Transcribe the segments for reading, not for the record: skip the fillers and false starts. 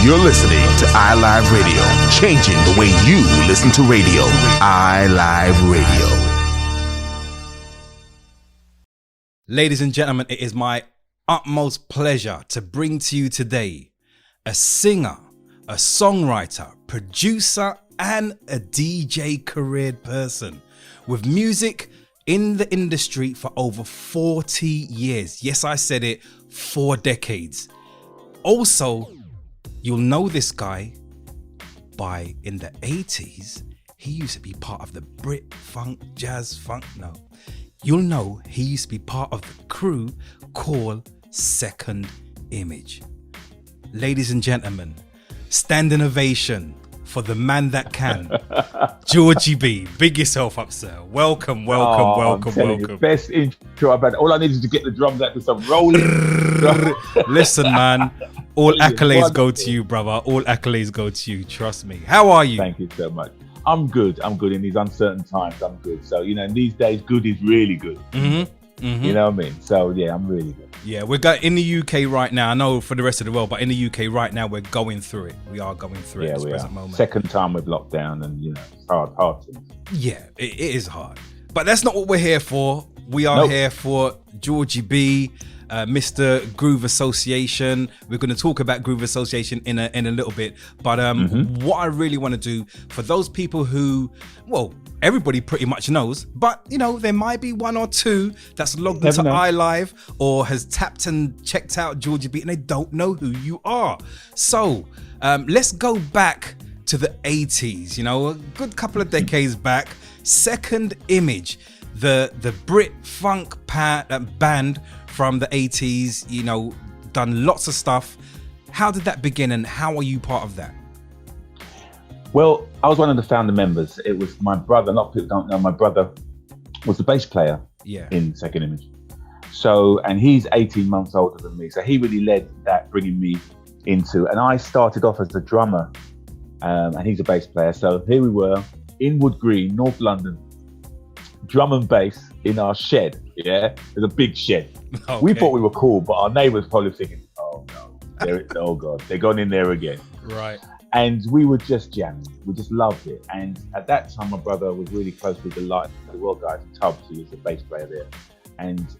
You're listening to iLive Radio, changing the way you listen to radio. iLive Radio. Ladies and gentlemen, it is my utmost pleasure to bring to you today a singer, a songwriter, producer, and a DJ careered person with music in the industry for over 40 years. Yes, I said it, 4 decades. Also, you'll know this guy by in the 80s, he used to be part of the Brit funk, jazz funk. No, you'll know he used to be part of the crew called Second Image. Ladies and gentlemen, standing ovation for the man that can, Georgie B. Big yourself up, sir. Welcome. You, best intro I've had. All I need is to get the drums out to some rolling. Listen, man, all accolades go to you, brother. All accolades go to you. Trust me. How are you? Thank you so much. I'm good. In these uncertain times. I'm good. So, in these days, good is really good. You know what I mean? So, yeah, I'm really good. Yeah, we're in the UK right now. I know for the rest of the world, but in the UK right now, we're going through it. We are going through it at this present moment. Second time with lockdown, and it's hard things. Yeah, it is hard. But that's not what we're here for. We are here for Georgie B, Mr. Groove Association. We're going to talk about Groove Association in a little bit. But what I really want to do for those people who, well, everybody pretty much knows, but there might be one or two that's logged into iLive or has tapped and checked out Georgie B and they don't know who you are. So let's go back to the 80s, a good couple of decades back. Second Image, the Brit funk band from the 80s, done lots of stuff. How did that begin and how are you part of that? Well, I was one of the founder members. It was my brother. A lot of people don't know my brother was the bass player in Second Image. So, and he's 18 months older than me. So he really led that, bringing me into, and I started off as the drummer and he's a bass player. So here we were in Wood Green, North London, drum and bass in our shed. Yeah, there's a big shed. Okay. We thought we were cool, but our neighbours probably thinking, oh no, oh God, they're gone in there again. Right. And we were just jamming. We just loved it. And at that time, my brother was really close with the Light the World guys, Tubbs, who was the bass player there. And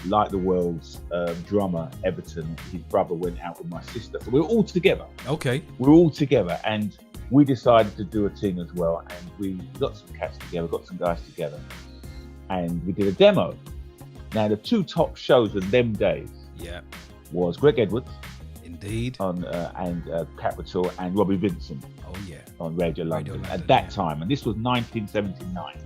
Light the World's drummer, Everton, his brother went out with my sister. So we were all together. Okay. We were all together. And we decided to do a thing as well. And we got some cats together, got some guys together. And we did a demo. Now, the 2 top shows in them days was Greg Edwards, indeed, on and Capital, and Robbie Vincent. Oh yeah, on Radio London at that time, and this was 1979.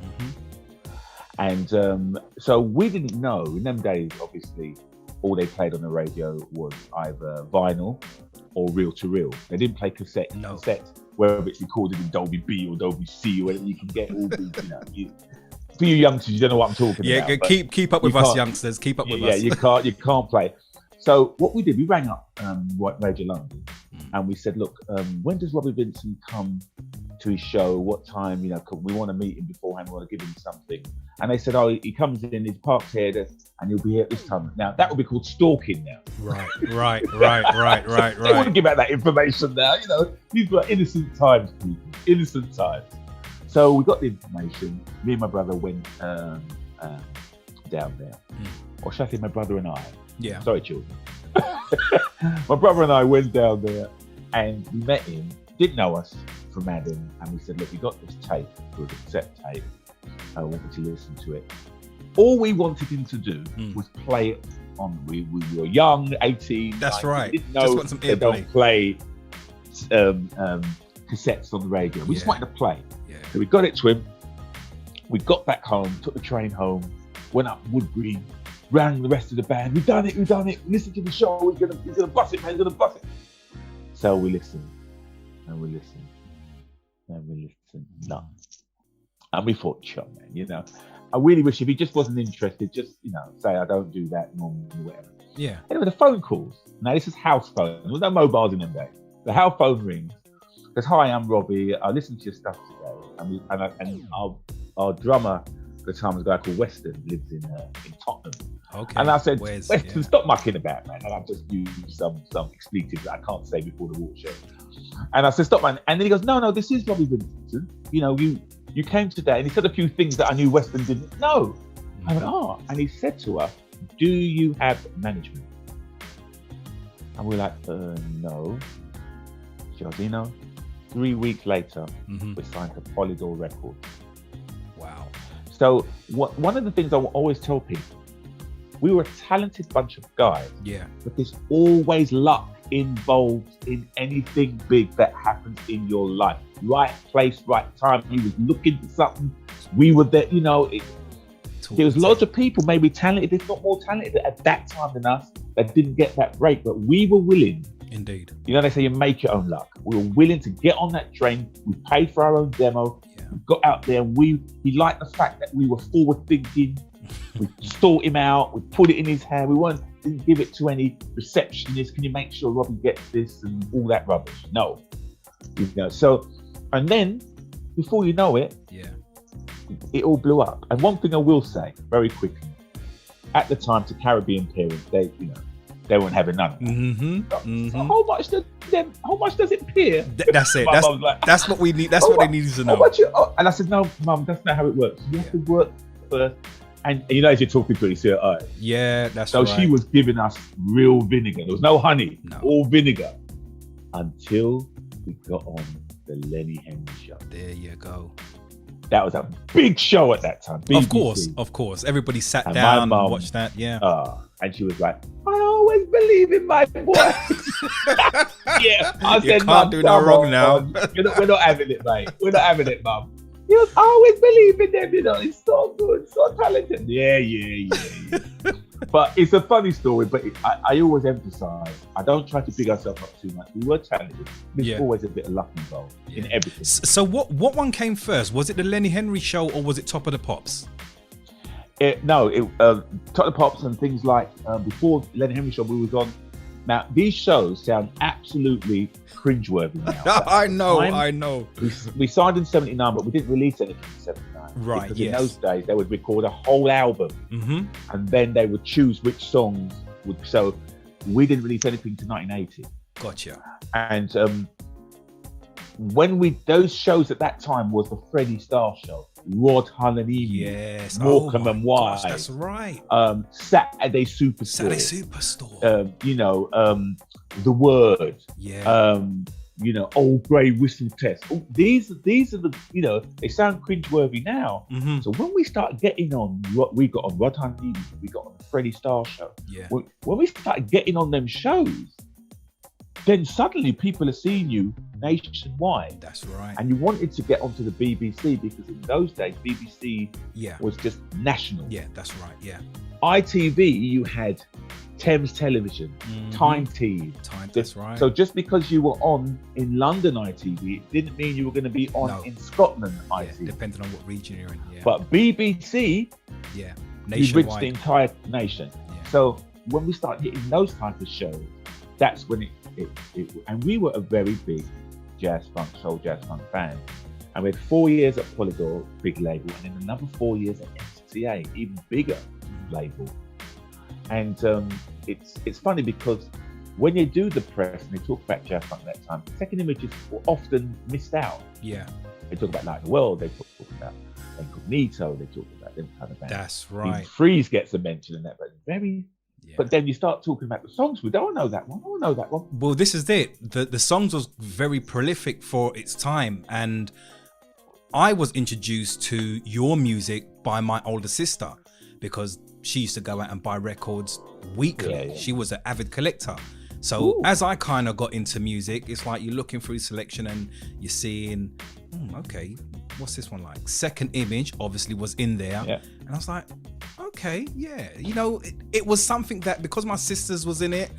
And so we didn't know in them days. Obviously, all they played on the radio was either vinyl or reel to reel. They didn't play cassette. Whether it's recorded in Dolby B or Dolby C or whatever, you can get all these. For you youngsters, you don't know what I'm talking about. Yeah, keep up with us youngsters. Keep up with us. Yeah, you can't play. So what we did, we rang up Radio London and we said, look, when does Robbie Vincent come to his show? What time? We want to meet him beforehand. We want to give him something. And they said, oh, he comes in, he's parked here, and he'll be here at this time. Now that would be called stalking now. Right. They wouldn't give out that information now. These were innocent times, people. Innocent times. So we got the information. Me and my brother went down there. Or should I say my brother and I? Yeah. Sorry, children. My brother and I went down there and we met him. Didn't know us from Adam. And we said, look, we got this tape. It was a cassette tape. I wanted to listen to it. All we wanted him to do was play it on. We were young, 18. That's 19. right. We didn't know just want some they don't play cassettes on the radio. We just wanted to play. Yeah. So we got it to him. We got back home, took the train home, went up Wood Green, rang the rest of the band. We've done it. Listen to the show. He's gonna bust it, man. He's gonna bust it. So we listened, and we listened, and we listened. No. And we thought, sure, man, I really wish if he just wasn't interested, just, say I don't do that normally, whatever. Yeah. Anyway, the phone calls. Now, this is house phone. There was no mobiles in them days. The house phone rings. Says, hi, I'm Robbie. I listened to your stuff today. And our drummer at the time was a guy called Weston, lives in Tottenham. Okay. And I said, Weston, stop mucking about, man. And I've just used some expletives that I can't say before the water show. And I said, stop, man. And then he goes, no, this is Robbie Vincent. You know, you came today. And he said a few things that I knew Weston didn't know. I went, oh. And he said to us, do you have management? And we're like, no. Jairzinho. 3 weeks later, we signed to Polydor Records. Wow. So one of the things I will always tell people, we were a talented bunch of guys. Yeah. But there's always luck involved in anything big that happens in your life. Right place, right time. He was looking for something. We were there, you know. There was lots of people maybe talented, if not more talented at that time than us, that didn't get that break. But we were willing. Indeed. You know, they say you make your own luck. We were willing to get on that train. We paid for our own demo. Yeah. We got out there, and he liked the fact that we were forward thinking. We sought him out. We put it in his hand. We didn't give it to any receptionist. Can you make sure Robbie gets this and all that rubbish? No. You know, so, and then before you know it, it all blew up. And one thing I will say very quickly, at the time, to Caribbean parents, they weren't having none of that. So how much does it pay? That's it. That's what we need. That's what they needed to know. And I said, no, Mum, that's not how it works. You have to work first. And you know, as you're talking to her, you see her eyes. Yeah, that's so right. So she was giving us real vinegar. There was no honey, all vinegar. Until we got on the Lenny Henry show. There you go. That was a big show at that time. BBC. Of course. Everybody sat down and watched that. Yeah. And she was like, I always believe in my boy. Yeah. I said, can't do no wrong now. We're not having it, mate. We're not having it, Mum. You always believe in them, you know. It's so good, so talented. Yeah. But it's a funny story, but I always emphasize, I don't try to big ourselves up too much. We were talented. There's always a bit of luck involved in everything. So what one came first? Was it the Lenny Henry show or was it Top of the Pops? Top of the Pops and things like, before Lenny Henry show we was on. Now, these shows sound absolutely cringeworthy now. I know. We signed in 79, but we didn't release anything in 79. Right, because in those days, they would record a whole album. And then they would choose which songs would... So we didn't release anything until 1980. Gotcha. And those shows at that time was the Freddie Starr show. Rod Hull and Eve, yes, Morecambe and Wise. That's right. Saturday Superstore. The Word. Yeah. Old Grey Whistle Test. These are the they sound cringeworthy now. So when we start getting on, we got on Rod Hull and Eve, we got on the Freddie Starr show. Yeah. When we started getting on them shows, then suddenly people are seeing you nationwide. That's right. And you wanted to get onto the BBC because in those days, BBC was just national. Yeah, that's right. Yeah. ITV, you had Thames Television, Time TV. That's right. So just because you were on in London ITV, it didn't mean you were going to be on in Scotland ITV. Yeah, depending on what region you're in. Yeah. But BBC, you reached the entire nation. Yeah. So when we start hitting those types of shows, that's when it and we were a very big jazz funk fan, and we had 4 years at Polydor, big label, and then another 4 years at MCA, even bigger label. And it's funny because when you do the press and they talk about jazz funk that time, Second Images were often missed out. Yeah, they talk about Light in the World, they talk about Incognito, they talk about them kind of bands. That's right. Freeze gets a mention in that, but very. But then you start talking about the songs. We don't know that one. I don't know that one. Well, this is it. The songs was very prolific for its time, and I was introduced to your music by my older sister because she used to go out and buy records weekly. She was an avid collector. So as I kind of got into music, it's like you're looking through selection and you're seeing, okay, what's this one like? Second Image obviously was in there. Yeah. And I was like, okay, yeah. It was something that because my sisters was in it,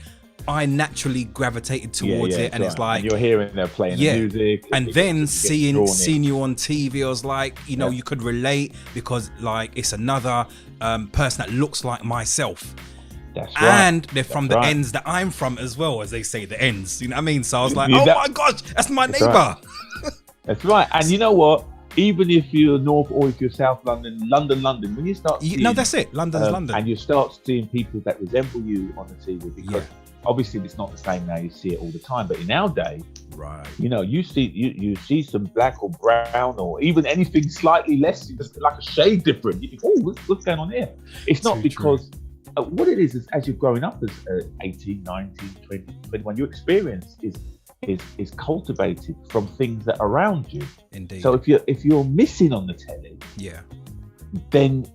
I naturally gravitated towards it. And it's like... And you're hearing them playing the music. And then seeing you on TV, I was like, you could relate because like it's another person that looks like myself. That's right. And they're from the ends that I'm from as well, as they say, the ends. You know what I mean? So I was like, my gosh, that's my neighbor. Right. That's right. And you know what? Even if you're North or if you're South London, London, when you start seeing... No, that's it. London's London. And you start seeing people that resemble you on the TV because obviously it's not the same now. You see it all the time, but in our day, right? You know, you see some black or brown or even anything slightly less, just like a shade different. You think, oh, what's going on here? It's not because what it is as you're growing up as 18, 19, 20, 21, your experience is cultivated from things that are around you. Indeed. So if you're missing on the telly, then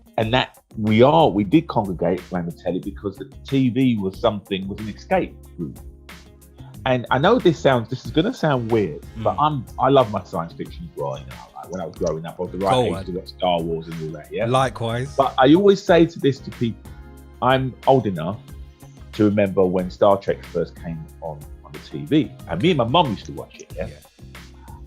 we did congregate around the telly because the TV was an escape route. And I know this is going to sound weird, but I love my science fiction as well. You know, like when I was growing up, I was the right age to watch Star Wars and all that. Yeah. Likewise. But I always say this to people: I'm old enough to remember when Star Trek first came on the TV, and me and my mum used to watch it. Yeah.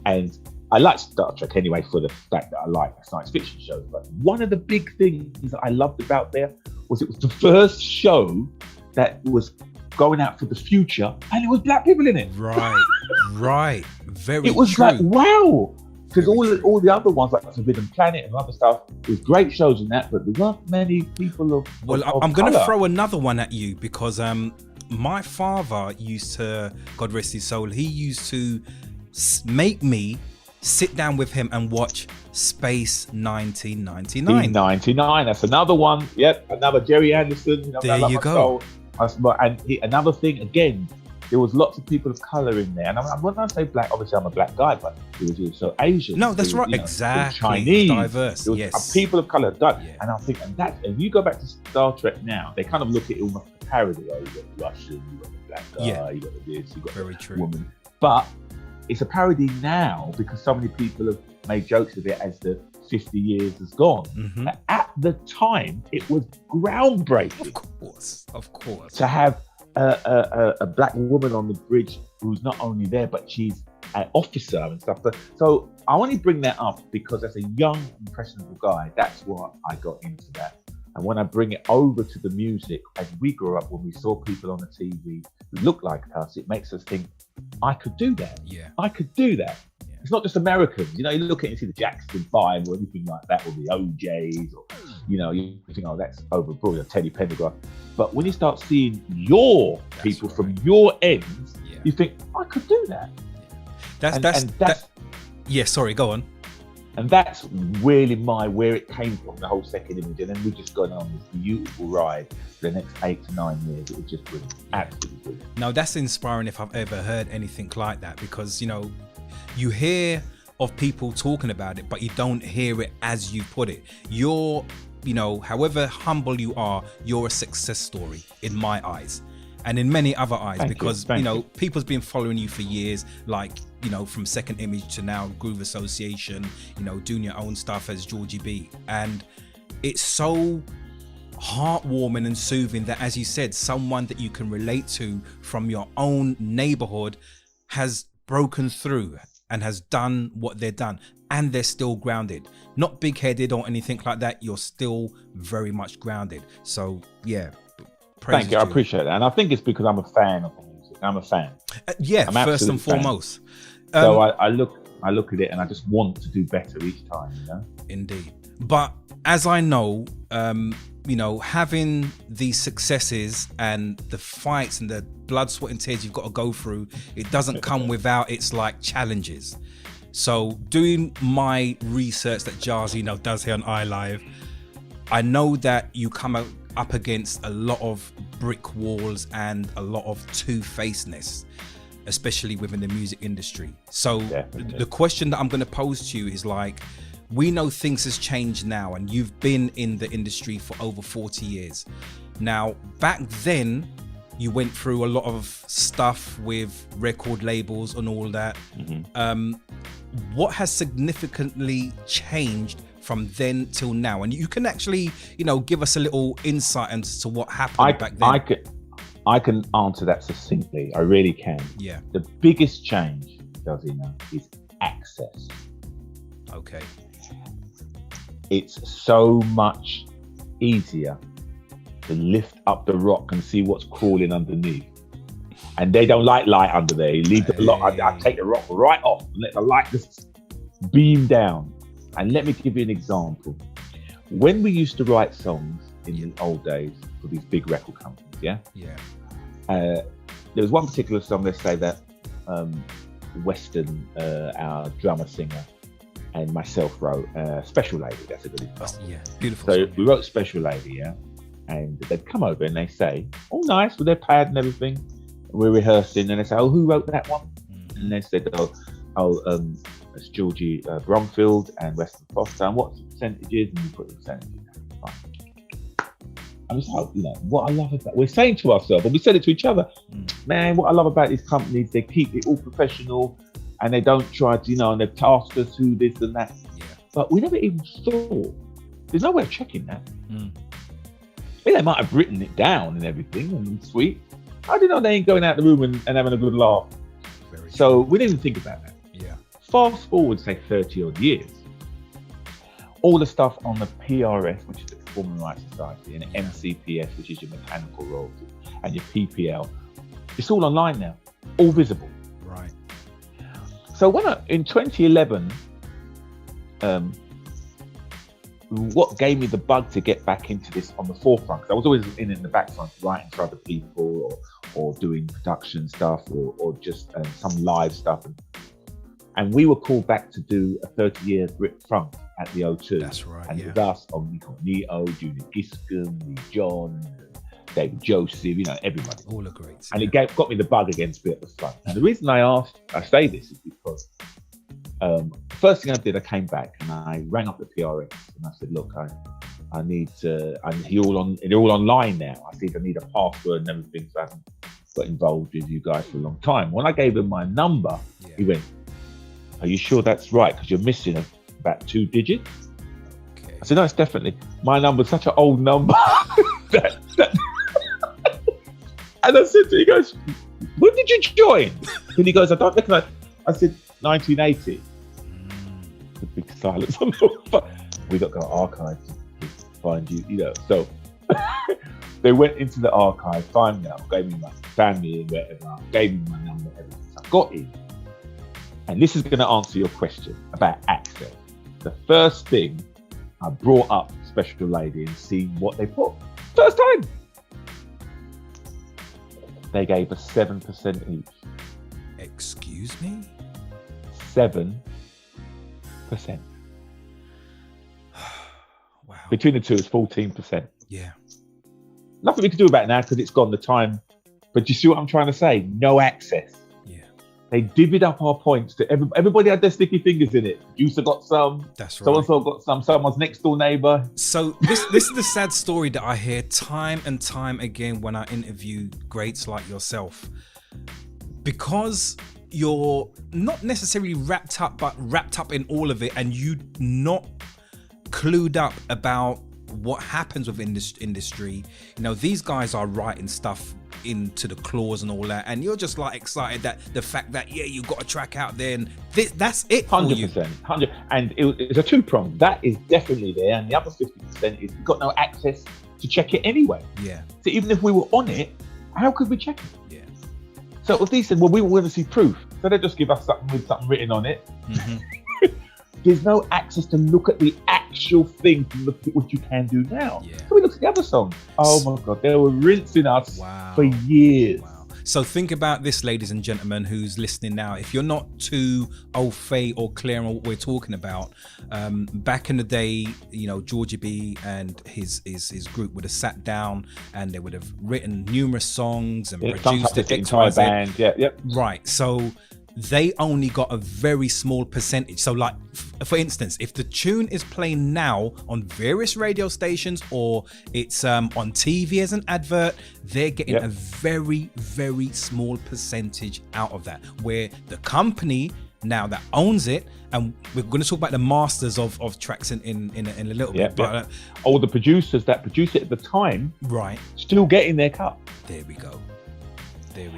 And I liked Star Trek anyway for the fact that I like science fiction shows. But one of the big things that I loved about there was it was the first show that was going out for the future, and it was black people in it. Right. Very. It was true. like, wow, because all the other ones like Forbidden Planet and other stuff, it was great shows in that, but there weren't many people of. Well, I'm going to throw another one at you because my father used to, God rest his soul, he used to make me sit down with him and watch Space 1999. 99, that's another one. Yep, another Jerry Anderson. You know, there you go. And another thing, again, there was lots of people of color in there. And when I say black, obviously I'm a black guy, but there was also Asian. No, that's right. Exactly. Chinese. Diverse. Yes. People of color. And I think, and if you go back to Star Trek now, they kind of look at it almost a parody. Oh, you got the Russian, you got the black guy, you got the this, you got the woman. But it's a parody now because so many people have made jokes of it as the 50 years has gone. But at the time, it was groundbreaking. Of course. To have a black woman on the bridge who's not only there, but she's an officer and stuff. So I only bring that up because as a young, impressionable guy, that's why I got into that. And when I bring it over to the music, as we grew up, when we saw people on the TV who looked like us, it makes us think, I could do that. Yeah. I could do that. Yeah. It's not just Americans. You know, you look at it and see the Jackson 5 or anything like that, or the OJs, or, you know, you think, oh, that's overbroad, or Teddy Pendergrass. But when you start seeing your people from your ends, you think, I could do that. Yeah, sorry, go on. And that's really where it came from, the whole second image. And then we've just gone on this beautiful ride for the next 8 to 9 years. It was just brilliant, absolutely brilliant. Now, that's inspiring if I've ever heard anything like that, because, you know, you hear of people talking about it, but you don't hear it as you put it. You're, you know, however humble you are, you're a success story in my eyes. And in many other eyes, because, you know, people's been following you for years, like, you know, from Second Image to now Groove Association, you know, doing your own stuff as Georgie B. And it's so heartwarming and soothing that, as you said, someone that you can relate to from your own neighborhood has broken through and has done what they've done, and they're still grounded. Not big-headed or anything like that. You're still very much grounded. So, yeah. Thank you. I appreciate that. And I think it's because I'm a fan of the music. I'm a fan. First and foremost. So I look at it and I just want to do better each time, you know? Indeed. But as I know, you know, having these successes and the fights and the blood, sweat and tears you've got to go through, it doesn't come without its like challenges. So doing my research that Jairzinho does here on iLive, I know that you come up against a lot of brick walls and a lot of two-facedness, especially within the music industry. So the question that I'm going to pose to you is like, we know things has changed now, and you've been in the industry for over 40 years. Now, back then, you went through a lot of stuff with record labels and all that. What has significantly changed from then till now? And you can actually, you know, give us a little insight as to what happened back then. I can answer that succinctly. I really can. Yeah. The biggest change, Jairzinho, is access. Okay. It's so much easier to lift up the rock and see what's crawling underneath. And they don't like light under there. You leave the rock, I take the rock right off and let the light just beam down. And let me give you an example. When we used to write songs in the old days for these big record companies, there was one particular song, let's say that Weston, our drummer singer, and myself wrote Special Lady. That's a good example. Yeah, beautiful. So song, we wrote Special Lady, yeah, and they'd come over and they say, "Oh, nice," with their pad and everything. We're rehearsing, and they say, "Oh, who wrote that one?" And they said, it's Georgie Bromfield and Weston Foster. And what's the percentages? And we put the percentages down. Fine. And it's like, what I love about, we're saying to ourselves, and we said it to each other, man, what I love about these companies, they keep it all professional, and they don't try to, and they've tasked us who this and that. Yeah. But we never even saw. There's no way of checking that. They might have written it down and everything, and sweet. I didn't know they ain't going out the room and having a good laugh. So we didn't even think about that. Yeah. Fast forward, say 30 odd years, all the stuff on the PRS, which is the Performing Rights Society, and MCPS, which is your mechanical royalty, and your PPL, it's all online now, all visible. Right. So in 2011, what gave me the bug to get back into this on the forefront, because I was always in the background writing for other people or doing production stuff or just some live stuff. And we were called back to do a 30-year Brit Funk at the O2. That's right, and with us, we got Neo, Junior Giscombe, Lee John, David Joseph, everybody. All are great. And it got me the bug again to be at the front. And the reason I say this is because first thing I did, I came back and I rang up the PRS and I said, look, I need to, they're all online now. I think I need a password and everything, so I haven't got involved with you guys for a long time. When I gave him my number, he went, are you sure that's right? Because you're missing about 2 digits. Okay. I said, no, it's definitely. My number's such an old number. And I said to him, he goes, when did you join? And he goes, I don't recognize. I said, 1980. The big silence on the phone. We got to go to archives to find you, So they went into the archive, found me out, gave me my family and whatever, gave me my number, everything. So I got in. And this is going to answer your question about access. The first thing, I brought up Special Lady and seen what they put. First time. They gave us 7% each. Excuse me? 7%. Wow. Between the two, it's 14%. Yeah. Nothing we can do about it now because it's gone the time. But you see what I'm trying to say? No access. Yeah. They divvied up our points to everybody had their sticky fingers in it. Producer got some. That's right. So-and-so got some. Someone's next door neighbour. So this is the sad story that I hear time and time again when I interview greats like yourself. Because you're not necessarily wrapped up in all of it, and you not clued up about what happens within this industry. These guys are writing stuff into the clause and all that, and you're just like excited that the fact that you got a track out there and that's it. 100%, 100%. And it's a two-pronged. That is definitely there, and the other 50% is we've got no access to check it anyway. Yeah. So even if we were on it, how could we check it? Yeah. So if they said, well, we want to see proof, so they just give us something with something written on it. Mm-hmm. There's no access to look at the actual thing to look at what you can do now. Yeah. So we looked at the other songs. Oh my God, they were rinsing us for years. Wow. So think about this, ladies and gentlemen, who's listening now. If you're not too au fait or clear on what we're talking about, back in the day, Georgie B and his group would have sat down and they would have written numerous songs and produced the entire band. Yeah, yep. Right. So they only got a very small percentage. So like, for instance, if the tune is playing now on various radio stations or it's on TV as an advert, they're getting a very, very small percentage out of that, where the company now that owns it, and we're going to talk about the masters of tracks in a little bit. But all the producers that produced it at the time, right, still getting their cut. There we go.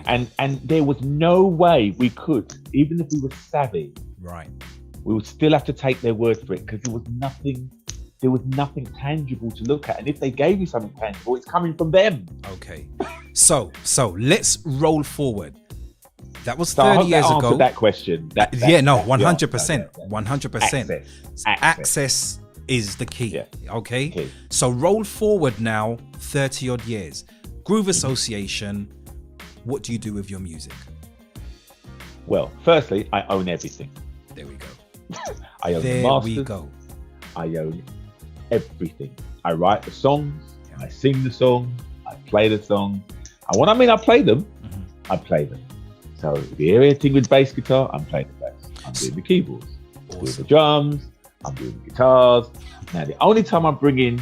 And there was no way we could, even if we were savvy, right, we would still have to take their word for it because there was nothing tangible to look at. And if they gave you something tangible, it's coming from them. Okay. So let's roll forward. That was 30 so I hope years that ago. Answered that question. 100%. 100%. Access is the key. Yeah. Okay. Key. So roll forward now 30 odd years. Groove Association. what do you do with your music? Well, firstly, I own everything. There we go. I own the masters. There we go. I own everything. I write the songs, I sing the songs, I play the songs. And when I mean I play them, I play them. So if you hear anything with bass guitar, I'm playing the bass. I'm doing the keyboards, I'm doing the drums, I'm doing the guitars. Now, the only time I bring in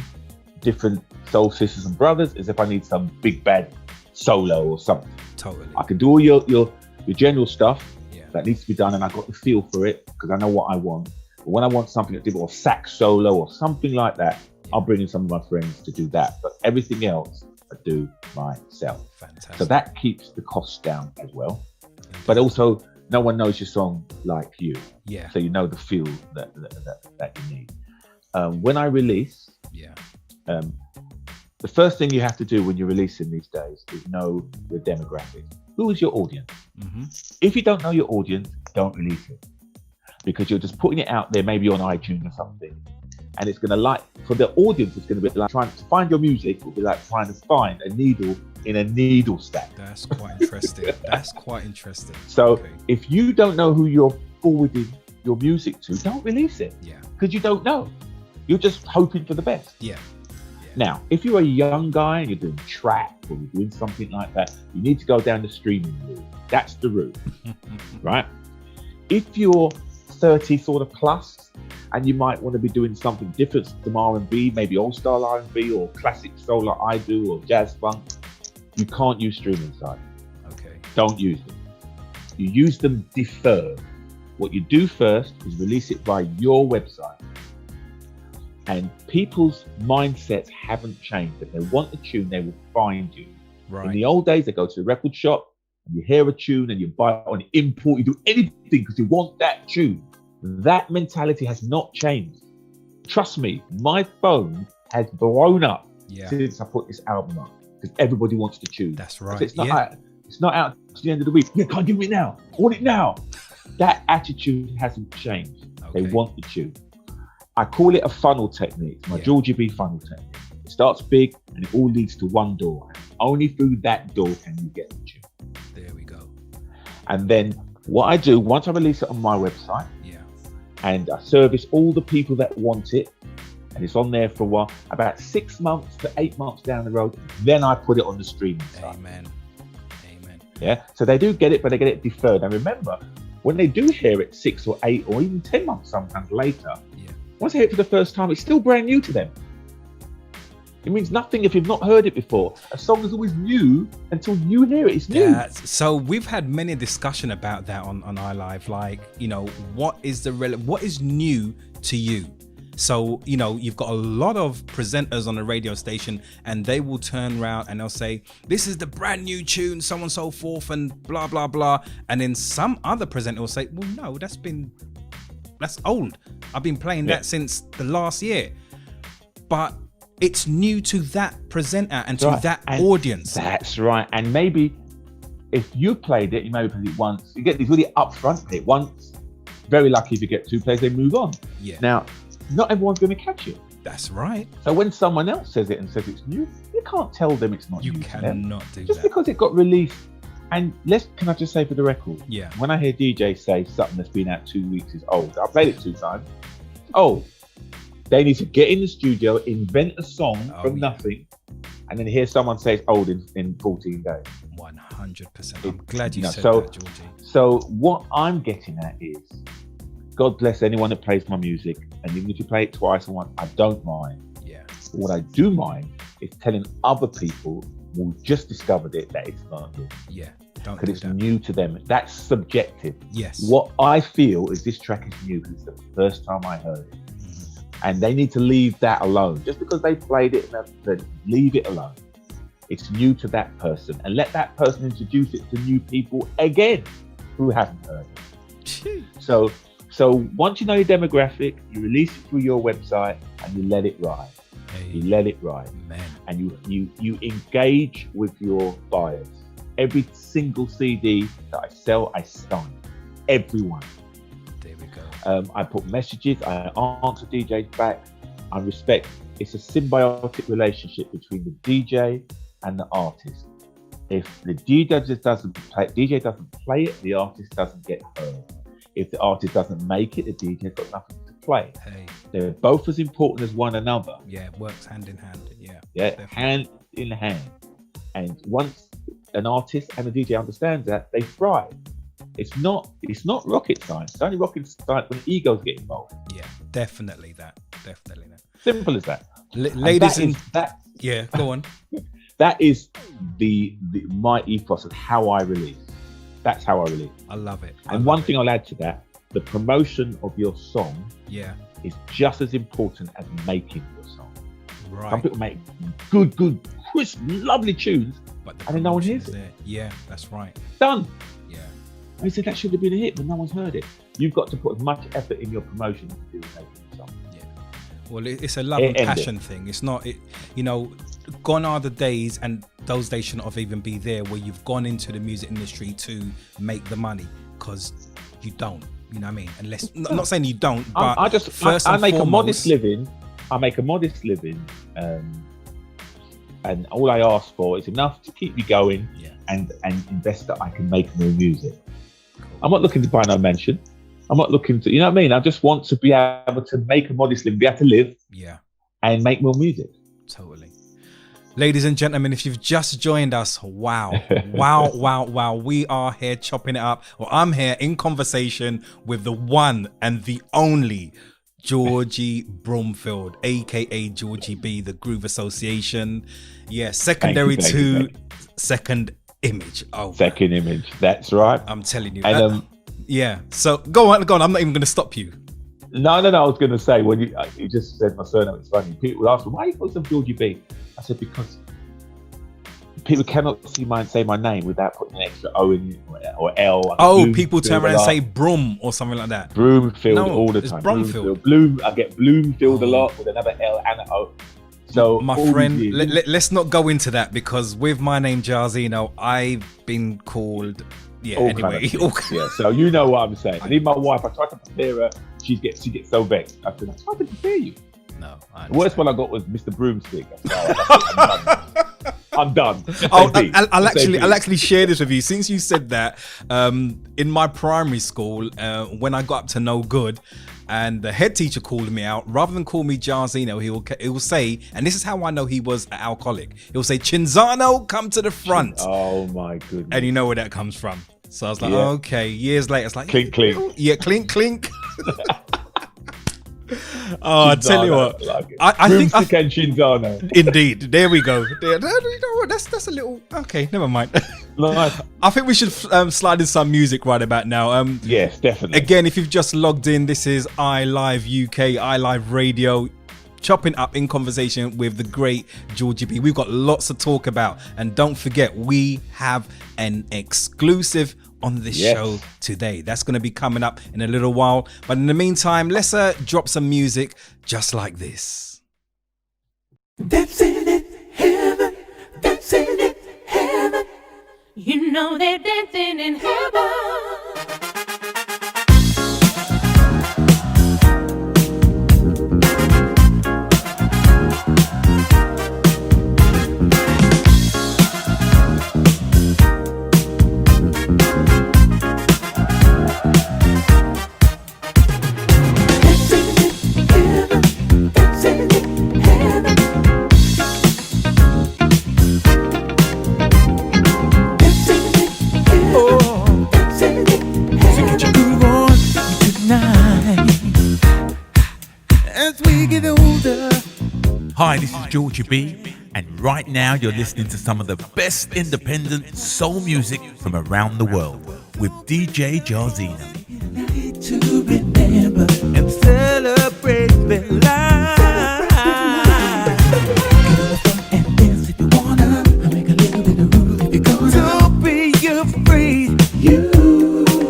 different soul sisters and brothers is if I need some big bad solo or something. Totally. I can do all your general stuff that needs to be done, and I've got the feel for it because I know what I want. But when I want something that's different, or sax solo or something like that, I'll bring in some of my friends to do that. But everything else, I do myself. Fantastic. So that keeps the costs down as well. But also, no one knows your song like you. Yeah. So you know the feel that you need. When I release, the first thing you have to do when you're releasing these days is know your demographic. Who is your audience? If you don't know your audience, don't release it, because you're just putting it out there, maybe on iTunes or something, and it's going to for the audience, it's going to be like trying to find your music. Will be like trying to find a needle in a needle stack. That's quite interesting. That's quite interesting. So if you don't know who you're forwarding your music to, don't release it. Yeah. Because you don't know. You're just hoping for the best. Yeah. Now, if you're a young guy and you're doing trap or you're doing something like that, you need to go down the streaming route. That's the route, right? If you're 30 sort of plus, and you might want to be doing something different, some R&B, maybe old style R&B or classic soul like I do, or jazz funk, you can't use streaming sites. Okay. Don't use them. You use them deferred. What you do first is release it by your website. And people's mindsets haven't changed. If they want a tune, they will find you. Right. In the old days, they go to the record shop and you hear a tune and you buy it on import. You do anything because you want that tune. That mentality has not changed. Trust me, my phone has blown up since I put this album up, because everybody wants to tune. That's right. It's not out to the end of the week. Yeah, can't give me now. I want it now. That attitude hasn't changed. Okay. They want the tune. I call it a funnel technique, my Georgie B funnel technique. It starts big and it all leads to one door. Only through that door can you get the tune. There we go. And then what I do, once I release it on my website, and I service all the people that want it, and it's on there for a while, about 6 months to 8 months down the road, then I put it on the streaming site. Amen. Yeah, so they do get it, but they get it deferred. And remember, when they do hear it 6 or 8 or even 10 months sometimes later, once they hear it for the first time, it's still brand new to them. It means nothing if you've not heard it before. A song is always new until you hear it. It's new. So we've had many discussion about that on iLive. Like, you know, what is new to you? So, you know, you've got a lot of presenters on the radio station, and they will turn around and they'll say, this is the brand new tune, so and so forth, and blah, blah, blah. And then some other presenter will say, well, no, that's old. I've been playing that since the last year. But it's new to that presenter and to that audience. That's right. And maybe if you played it, you maybe played it once. You get these really upfront, play it once. Very lucky if you get 2 plays, they move on. Yeah. Now, not everyone's going to catch it. That's right. So when someone else says it and says it's new, you can't tell them it's not new. You cannot do that. Just because it got released. And can I just say for the record? Yeah. When I hear DJ say something that's been out 2 weeks is old, I played it 2 times. Oh, they need to get in the studio, invent a song from nothing, and then hear someone say it's old in 14 days. 100%. I'm glad you said that, Georgie. So what I'm getting at is, God bless anyone that plays my music, and even if you play it twice or once, I don't mind. Yeah. But what I do mind is telling other people who just discovered it that it's not good. Yeah. Because it's new to them. That's subjective. Yes. What I feel is this track is new because it's the first time I heard it. And they need to leave that alone. Just because they played it, leave it alone. It's new to that person, and let that person introduce it to new people again who haven't heard it. So once you know your demographic, you release it through your website and you let it ride. You let it ride. Man. And you engage with your buyers. Every single CD that I sell, I sign. Everyone. I put messages, I answer DJs back, I respect. It's a symbiotic relationship between the DJ and the artist. If the DJ doesn't play it, the artist doesn't get heard. If the artist doesn't make it, the DJ's got nothing to play. Hey. They're both as important as one another. Yeah, it works hand in hand. Yeah. Yeah, definitely. hand in hand. And once an artist and a DJ understands that, they thrive. It's not rocket science. It's only rocket science when egos get involved. Yeah, definitely that. Simple as that. Ladies and that. Yeah, go on. That is my ethos of how I release. That's how I release. I love it. And one thing I'll add to that, the promotion of your song is just as important as making your song. Right. Some people make good, crisp, lovely tunes, and then no one hears it. Yeah, that's right. Done. Yeah. They said that should have been a hit, but no one's heard it. You've got to put as much effort in your promotion to do making the song. Yeah. Well, it's a love and passion thing. It's not, gone are the days, and those days should not have even be there, where you've gone into the music industry to make the money, because you don't. You know what I mean? Unless, I'm not saying you don't, but I make a modest living. I make a modest living, and all I ask for is enough to keep me going, and invest that I can make more music. Cool. I'm not looking to buy no mansion. I'm not looking to, you know what I mean? I just want to be able to make a modest living, be able to live, and make more music. Totally. Ladies and gentlemen, if you've just joined us, wow. We are here chopping it up. Well, I'm here in conversation with the one and the only Georgie Bromfield, aka Georgie B, the Groove Association. Yeah, secondary to Second Image. Oh, Second Image. That's right. I'm telling you. And, yeah. So go on. I'm not even going to stop you. No. I was going to say, when you just said my surname, it's funny. People ask me, why you call yourself Georgie B? I said, because people cannot say my name without putting an extra O in it or L. Oh, people turn around and say Brom or something like that. Bromfield all the time. It's Bromfield. I get Bloomfield a lot with another L and an O. So my friend, let's not go into that, because with my name Jairzinho, I've been called anyway. So you know what I'm saying. And even my wife, I tried to prepare her. She gets so vexed. I said, I tried to prepare you. No, the worst one I got was Mr. Broomstick. I'm done. I'll actually share this with you. Since you said that, in my primary school, when I got up to no good, and the head teacher called me out, rather than call me Jairzinho, he will say, and this is how I know he was an alcoholic, he'll say, Chinzano, come to the front. Oh my goodness. And you know where that comes from. So I was like, okay. Years later, it's like, clink, clink. Yeah, clink, clink. Oh, I tell you what, I think and Chinzano. Indeed, there we go. You know what? That's a little okay. Never mind. Nice. I think we should slide in some music right about now. Yes, definitely. Again, if you've just logged in, this is iLive UK, iLive Radio, chopping up in conversation with the great Georgie B. We've got lots to talk about, and don't forget, we have an exclusive on this show today. That's going to be coming up in a little while, but in the meantime, let's drop some music just like this. Dancing in heaven, dancing in heaven. You know they're dancing in heaven. Hi, this is Georgie B, and right now you're listening to some of the best independent soul music from around the world with DJ Jairzinho. To remember and celebrate their life. Get on the front and dance if you wanna. Make a little bit of room if you're gonna. Don't be afraid. You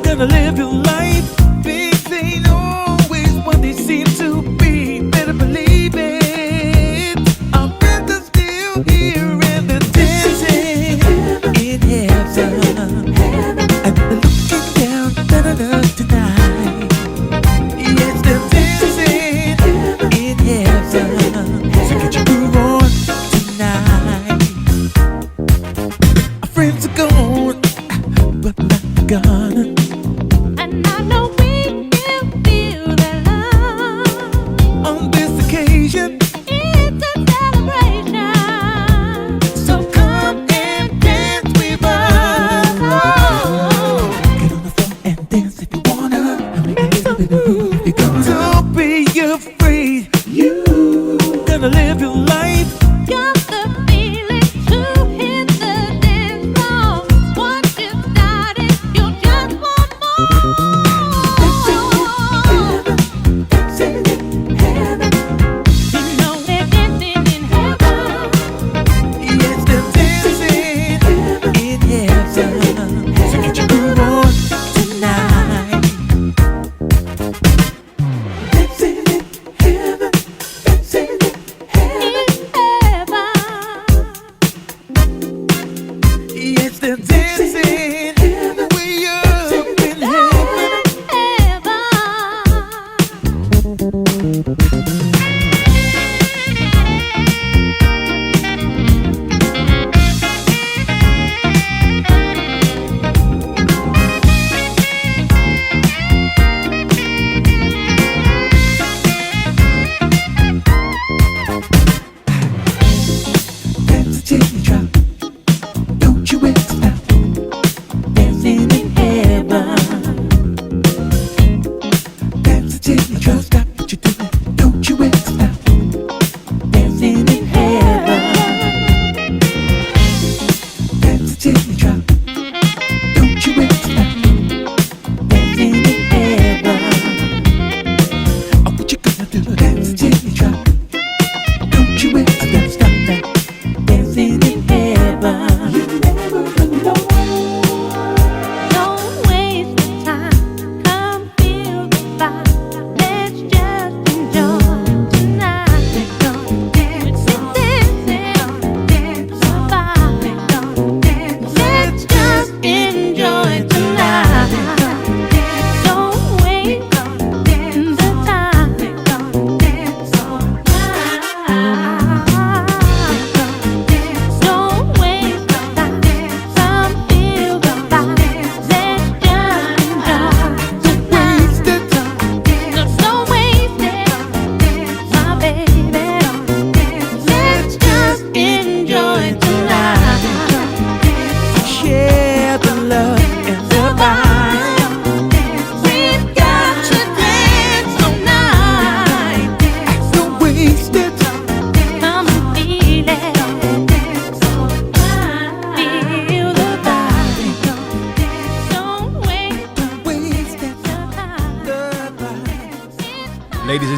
gonna live your life. Things ain't always what they seem to be. Better believe it. Here and the dancing in heaven, and the looking down tonight. Yes, the dancing in heaven. So get your groove on tonight. A friend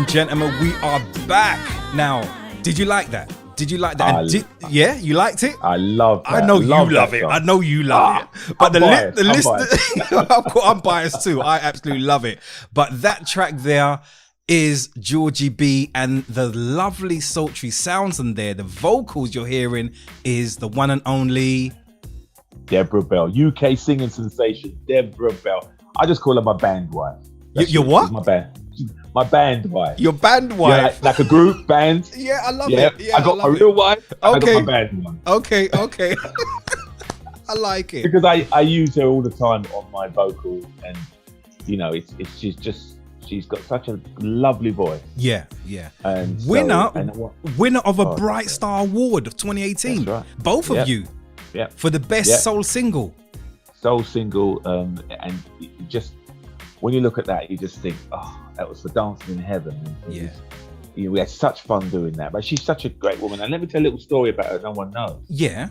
gentlemen, we are back. Now, did you like that? Did you like that? Yeah, you liked it? I love that. I know you love it. I know you love it. But the listener, I'm biased too. I absolutely love it. But that track there is Georgie B, and the lovely sultry sounds in there, the vocals you're hearing is the one and only Deborah Bell, UK singing sensation, Deborah Bell. I just call her my band wife. Your what? My band wife. Your band wife? Yeah, like a group band. Yeah, I love it. Yeah, I got my real wife. Okay. I got my band wife. Okay. I like it. Because I use her all the time on my vocals, and she's got such a lovely voice. Yeah. And winner of a Bright Star Award of 2018. That's right. Both of you. Yeah. For the best soul single. Soul single, and just when you look at that, you just think, oh, that was for Dancing in Heaven. We had such fun doing that. But she's such a great woman. And let me tell a little story about her no one knows. Yeah.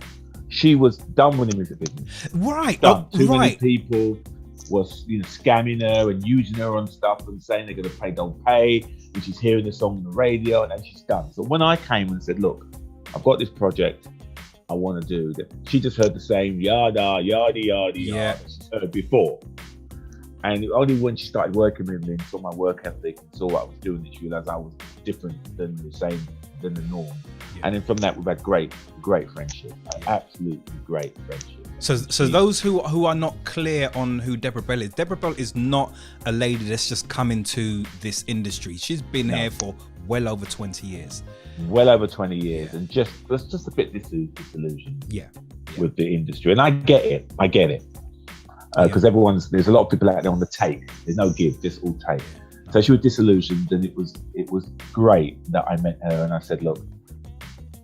She was done with the music business. Right. Too many people was scamming her and using her on stuff and saying they're going to pay, don't pay. And she's hearing the song on the radio, and then she's done. So when I came and said, look, I've got this project I want to do, that she just heard the same yada yada she's heard before. And only when she started working with me and saw my work ethic and saw what I was doing, that she realized I was different than the norm. Yeah. And then from that, we've had great friendship, absolutely great friendship. So those who are not clear on who Deborah Bell is not a lady that's just come into this industry. She's been here for well over 20 years. Well over 20 years, and just a bit disillusioned with the industry. And I get it. Because there's a lot of people out there on the take. There's no give, just all take. So she was disillusioned, and it was great that I met her, and I said, look,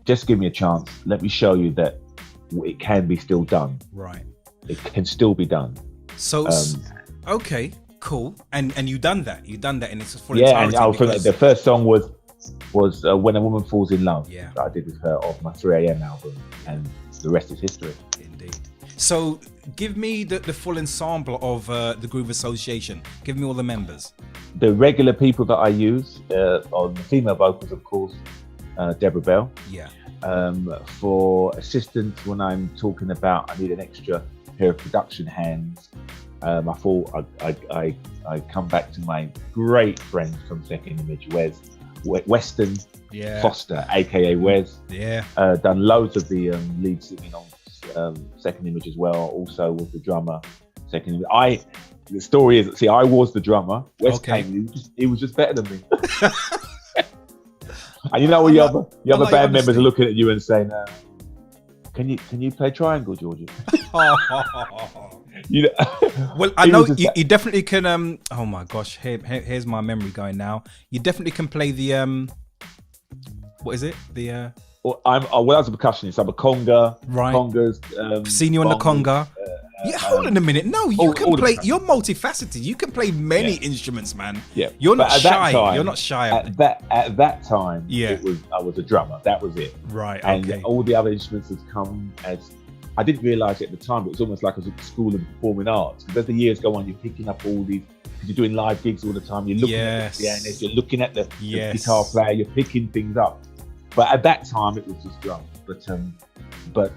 just give me a chance. Let me show you that it can be still done. Right. It can still be done. So, okay, cool. And you done that. And it's full entirety. And the first song was When a Woman Falls in Love. Yeah. That I did with her off my 3 a.m. album, and the rest is history. Indeed. So give me the full ensemble of the Groove Association. Give me all the members. The regular people that I use on the female vocals, of course, Deborah Bell. Yeah. For assistance, when I'm talking about I need an extra pair of production hands, I thought I come back to my great friend from Second Image, Weston Foster, aka Wes. Yeah. Done loads of the lead singing on Second Image as well. Also was the drummer. Second Image. The story is, I was the drummer. Wes came. He was just better than me. And when your other band members are looking at you and saying, "Can you play triangle, Georgie?" Well, I know you definitely can. Oh my gosh, here's my memory going now. You definitely can play the what is it? The Well, I was a percussionist. I'm a conga. Right. Congas. Seen you on the conga. Hold on a minute. No, you can play. You're multifaceted. You can play many instruments, man. Yeah. You're not shy. You're not shy. At that time, I was a drummer. That was it. Right. And all the other instruments have come as. I didn't realise it at the time, but it was almost like I was at the School of Performing Arts. Because as the years go on, you're picking up all these. Because you're doing live gigs all the time. You're looking at the pianist. You're looking at the guitar player. You're picking things up. But at that time, it was just drums. But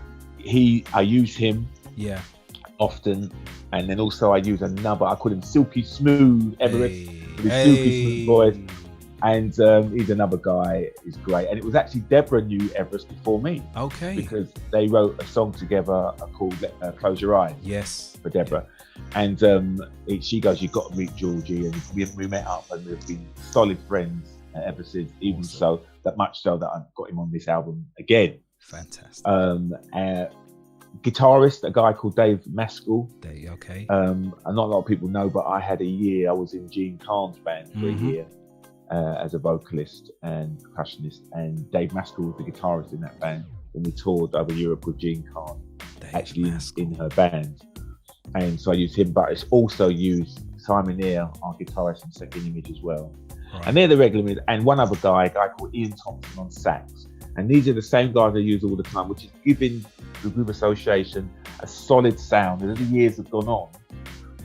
I use him. Yeah. Often, and then also I use another. I call him Silky Smooth Everest, with his silky smooth voice, and he's another guy. He's great, and it was actually Deborah knew Everest before me. Okay, because they wrote a song together called "Close Your Eyes." Yes, for Deborah, and she goes, "You've got to meet Georgie," and we met up, and we've been solid friends ever since. Even so, that much so that I've got him on this album again. Fantastic. Guitarist, a guy called Dave Maskell. Okay. And not a lot of people know, but I had a year. I was in Gene Carn's band for a year as a vocalist and percussionist, and Dave Maskell was the guitarist in that band when we toured over Europe with Gene Carn, in her band. And so I used him, but it's also used Simon Eyre, our guitarist from Second Image as well. Right. And they're the regular, and one other guy, a guy called Ian Thompson on sax. And these are the same guys I use all the time, which is giving the Groove Association a solid sound. And as the years have gone on,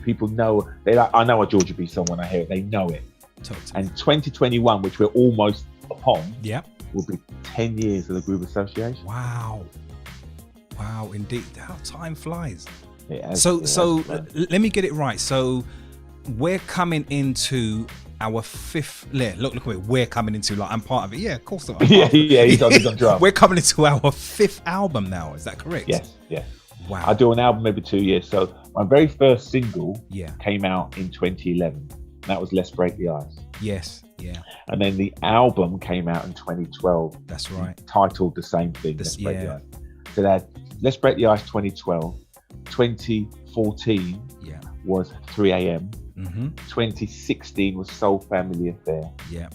people know, I know a Georgie B song when I hear it, they know it. And 2021, which we're almost upon, will be 10 years of the Groove Association. Wow, indeed. How time flies. So let me get it right. So we're coming into our fifth. Look, we're coming into, like, I'm part of it. Yeah, of course. He's on draft. We're coming into our fifth album now. Is that correct? Yes. Wow. I do an album every 2 years. So my very first single came out in 2011. That was Let's Break the Ice. Yes. Yeah. And then the album came out in 2012. That's right. Titled the same thing, Let's Break the Ice. So that Let's Break the Ice 2012. 2014 was 3 a.m. 2016 was Soul Family Affair. Yeah.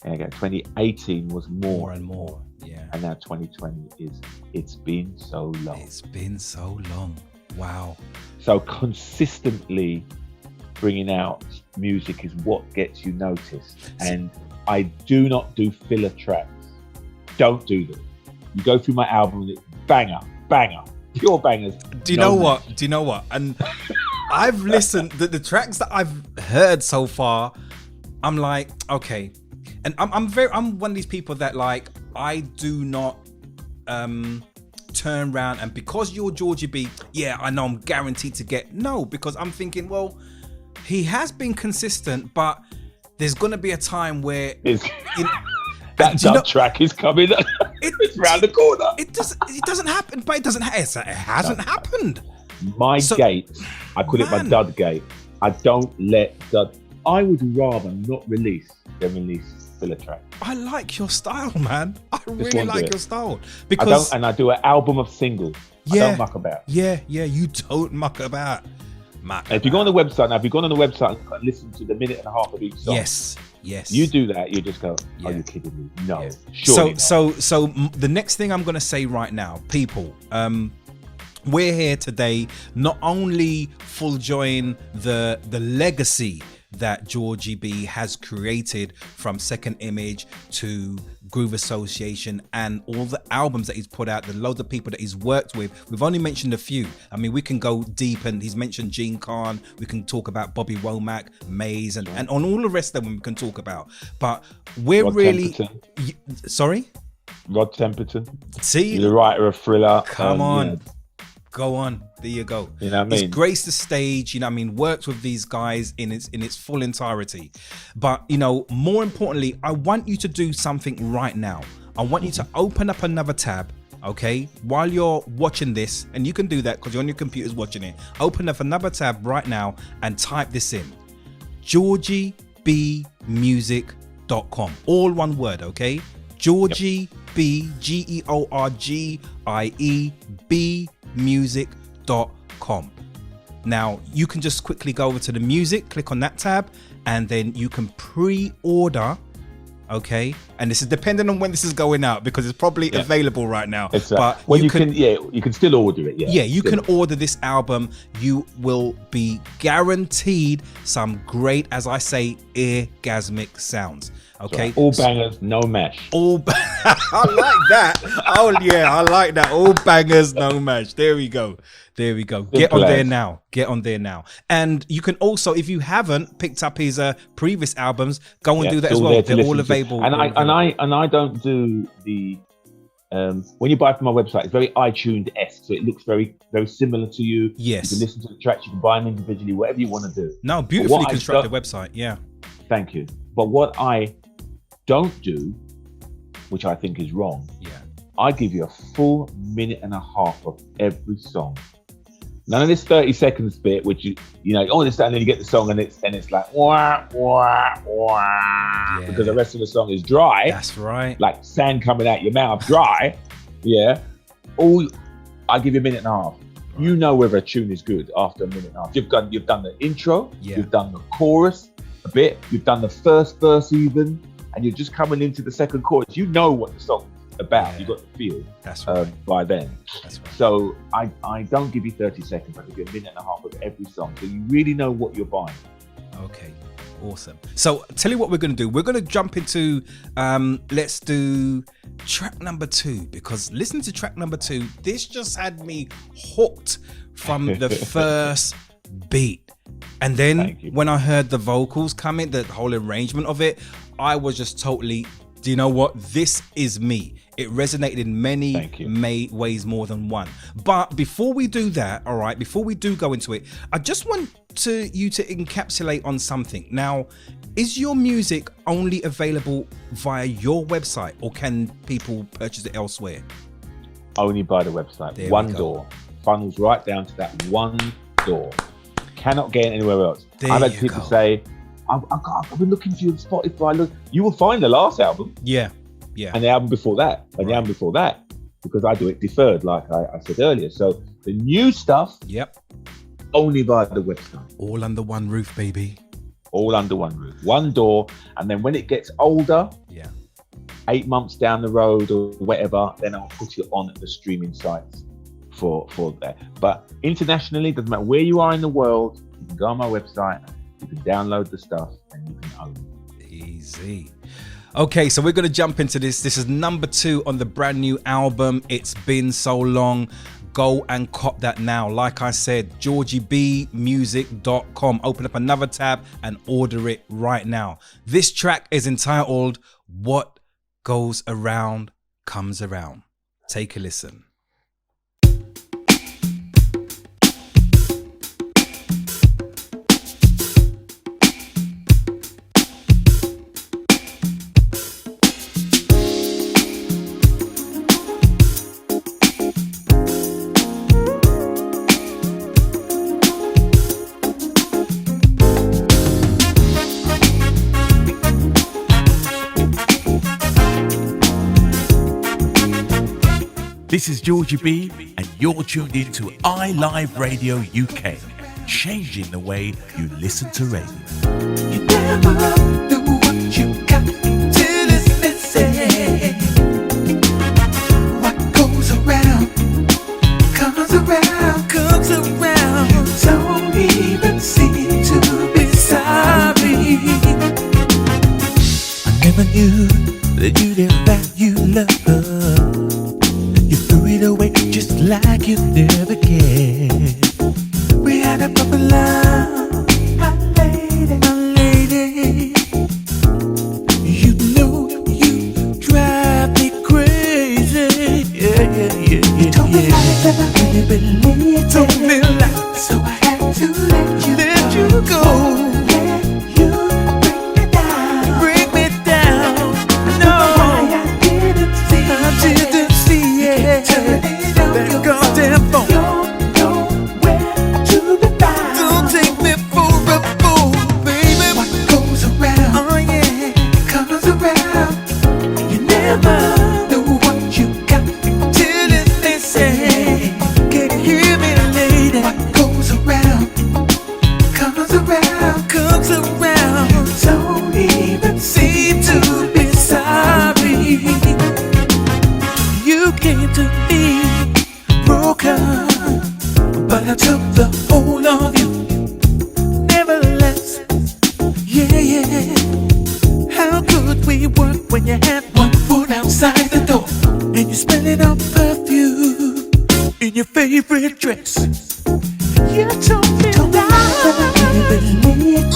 And 2018 was More and More. Yeah. And now 2020 is It's Been So Long. It's been so long. Wow. So consistently bringing out music is what gets you noticed. And I do not do filler tracks. Don't do them. You go through my album and it's banger, pure bangers. Do you know what? And I've listened, the tracks that I've heard so far, I'm like, okay. And I'm one of these people that, like, I do not turn around and because you're Georgie B, I know I'm guaranteed to get because I'm thinking, well, he has been consistent, but there's gonna be a time where that dub track is coming. It's round the corner. It doesn't happen, but it hasn't happened. My gate, I call it my dud gate. I don't let dud. I would rather not release than release filler track. I like your style, man. I really like your style because I do an album of singles. I don't muck about. Yeah, you don't muck about. If you go on the website now, if you've gone on the website and listen to the minute and a half of each song, yes, you do that, you just go, "Are you kidding me?" No. Yeah. Surely so the next thing I'm gonna say right now, people, we're here today not only full enjoying the legacy that Georgie B has created from Second Image to Groove Association and all the albums that he's put out, the loads of people that he's worked with. We've only mentioned a few. I mean, we can go deep, and he's mentioned Gene Khan. We can talk about Bobby Womack, Maze, and on all the rest of them we can talk about. But we're Rod really... Temperton. Sorry? Rod Temperton. See? He's the writer of Thriller. Come on. Go on. There you go. You know what I mean? He's graced the stage, you know what I mean, worked with these guys in its full entirety. But, you know, more importantly, I want you to do something right now. I want you to open up another tab, okay? While you're watching this, and you can do that because you're on your computers watching it. Open up another tab right now and type this in. GeorgieBmusic.com. All one word, okay? Georgie B, GeorgieB music.com. Now you can just quickly go over to the music, click on that tab, and then you can pre-order, okay? And this is dependent on when this is going out because it's probably available right now. But you can still order it. You can order this album. You will be guaranteed some great, as I say, eargasmic sounds. Okay, all bangers, no mash. I like that. Oh yeah, I like that. All bangers, no mash. There we go. Get on there now. And you can also, if you haven't picked up his previous albums, go and do that as well. They're all available. And I don't do the when you buy from my website, it's very iTunes-esque, so it looks very, very similar to you. Yes. You can listen to the tracks, you can buy them individually, whatever you want to do. No, beautifully constructed website. Yeah. Thank you. But what I don't do, which I think is wrong, I give you a full minute and a half of every song. None of this 30 seconds bit, which you understand, then you get the song and it's like wah wah wah, because the rest of the song is dry. That's right. Like sand coming out your mouth, dry. I give you a minute and a half. Right. You know whether a tune is good after a minute and a half. You've done the intro, you've done the chorus a bit, you've done the first verse even, and you're just coming into the second chorus. You know what the song is about. You got the feel. That's right. By then. That's right. So I don't give you 30 seconds. I give you a minute and a half of every song, so you really know what you're buying. Okay, awesome. So tell you what we're going to do. We're going to jump into let's do track number 2, because listening to track number 2, this just had me hooked from the first beat. And then you. when I heard the vocals come in, the whole arrangement of it, I was just totally, do you know what? This is me. It resonated in many ways more than one. But before we do that, all right, before we do go into it, I just want you to encapsulate on something. Now, is your music only available via your website, or can people purchase it elsewhere? Only by the website. There one door. Funnels right down to that one door. Cannot get anywhere else. I've had people say, I've been looking for you on Spotify. Look, you will find the last album. Yeah. And the album before that. And the album before that. Because I do it deferred, like I said earlier. So the new stuff, only via the website. All under one roof, baby. All under one roof. One door. And then when it gets older, 8 months down the road or whatever, then I'll put it on the streaming sites for that. But internationally, doesn't matter where you are in the world, you can go on my website, you can download the stuff, and you can own it. Easy. Okay, so we're going to jump into this. This is number 2 on the brand new album, It's Been So Long. Go and cop that now. Like I said, georgiebmusic.com. Open up another tab and order it right now. This track is entitled What Goes Around Comes Around. Take a listen. This is Georgie B, and you're tuned in to iLive Radio UK, changing the way you listen to radio. You never know what you got till it's missing. What goes around comes around, comes around. You don't even seem to be sorry. I never knew that you didn't value love. You threw it away just like you never cared. We had a proper love, my lady. You know you drive me crazy. Yeah. You told me lies that I really believed. Told me lies, so I had to let you go. Let you bring me down. No, I didn't see it. That goddamn phone. You're nowhere to be found. Don't take me for a fool, baby. What goes around, comes around. You never know what you got till it's missing. Can you hear me, lady? What goes around, comes around, comes around. You don't even seem to be sorry. You came to me broken, but I took the whole of you. Nevertheless, yeah. How could we work when you had one foot outside the door and you're smelling of perfume in your favorite dress? You told me that I really believed it,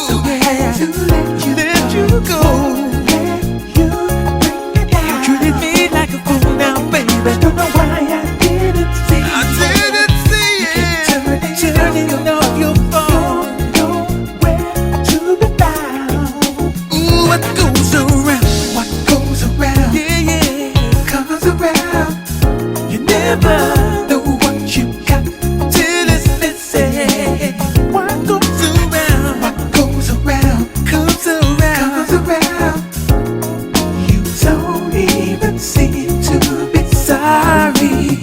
so I had to let you go. You treated me like a fool now, baby. Don't know why I didn't see it. Turning off your phone. Nowhere to be found. Ooh, what goes around? What goes around? Yeah. Comes around. You never know what you got till it's missing. What goes around? What goes around? Comes around. Comes around. You don't even seem to be sorry.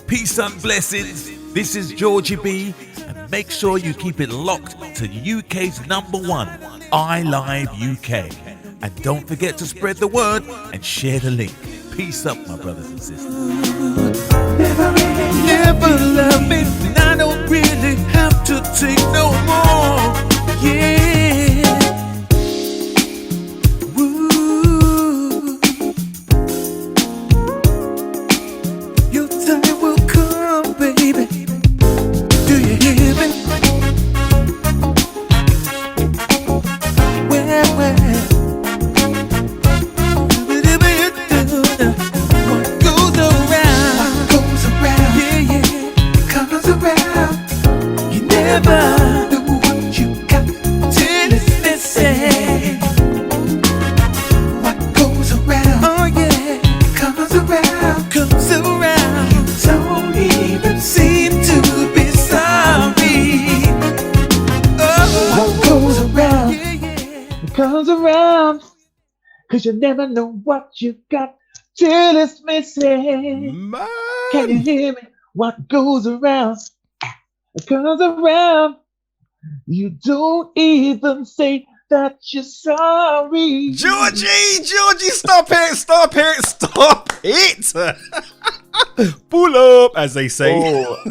Peace and blessings. This is Georgie B, and make sure you keep it locked to UK's #1, iLive UK. And don't forget to spread the word and share the link. Peace up, my brothers and sisters. Never love me, and I don't really have to take no more. Yeah. Woo. Your time will come, baby. Do you hear me? 'Cause you never know what you got till it's missing. Man. Can you hear me? What goes around comes around. You don't even say that you're sorry. Georgie, stop it. Pull up, as they say. Oh.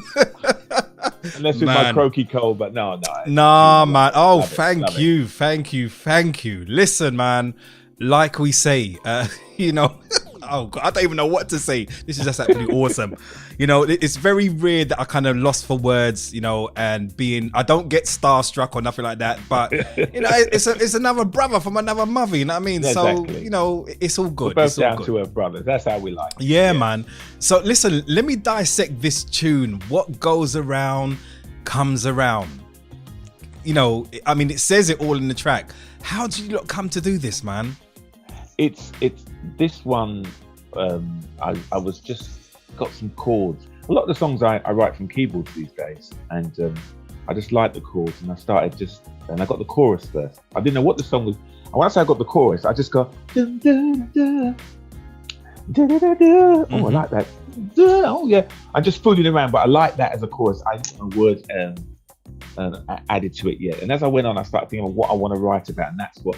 Unless with my croaky cold, but no. Nah, man. Oh, thank you. Listen, man, like we say, oh God, I don't even know what to say. This is just absolutely awesome. It's very rare that I kind of lost for words, and I don't get starstruck or nothing like that. But it's another brother from another mother. You know what I mean? Exactly. So it's all good. We're both it's all down good. to our brothers. That's how we like it. Yeah, man. So listen, let me dissect this tune. What goes around comes around. It says it all in the track. How did you come to do this, man? It's this one. I was just got some chords. A lot of the songs I write from keyboards these days, and I just like the chords. And I started and I got the chorus first. I didn't know what the song was. And once I got the chorus, I just got. Dun, dun, dun, dun, dun, dun, dun. Oh, I like that. Oh yeah, I'm just fooling around, but I like that as a chorus. I didn't know words added to it yet. And as I went on, I started thinking of what I want to write about, and that's what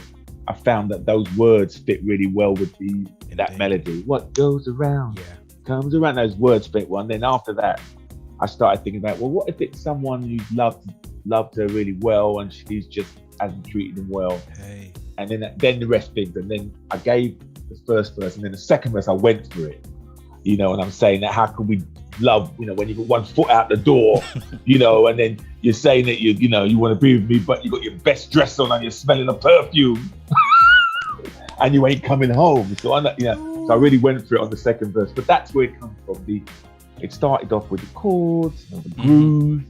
I found, that those words fit really well with that melody. What goes around comes around. Those words fit well. And then after that, I started thinking about, well, what if it's someone who's loved her really well, and she's just hasn't treated him well? Hey. And then the rest things. And then I gave the first verse, and then the second verse I went for it. And I'm saying that how can we love, when you got one foot out the door, and then you're saying that you want to be with me, but you got your best dress on and you're smelling a perfume and you ain't coming home. So so I really went for it on the second verse, but that's where it comes from. It started off with the chords and the groove.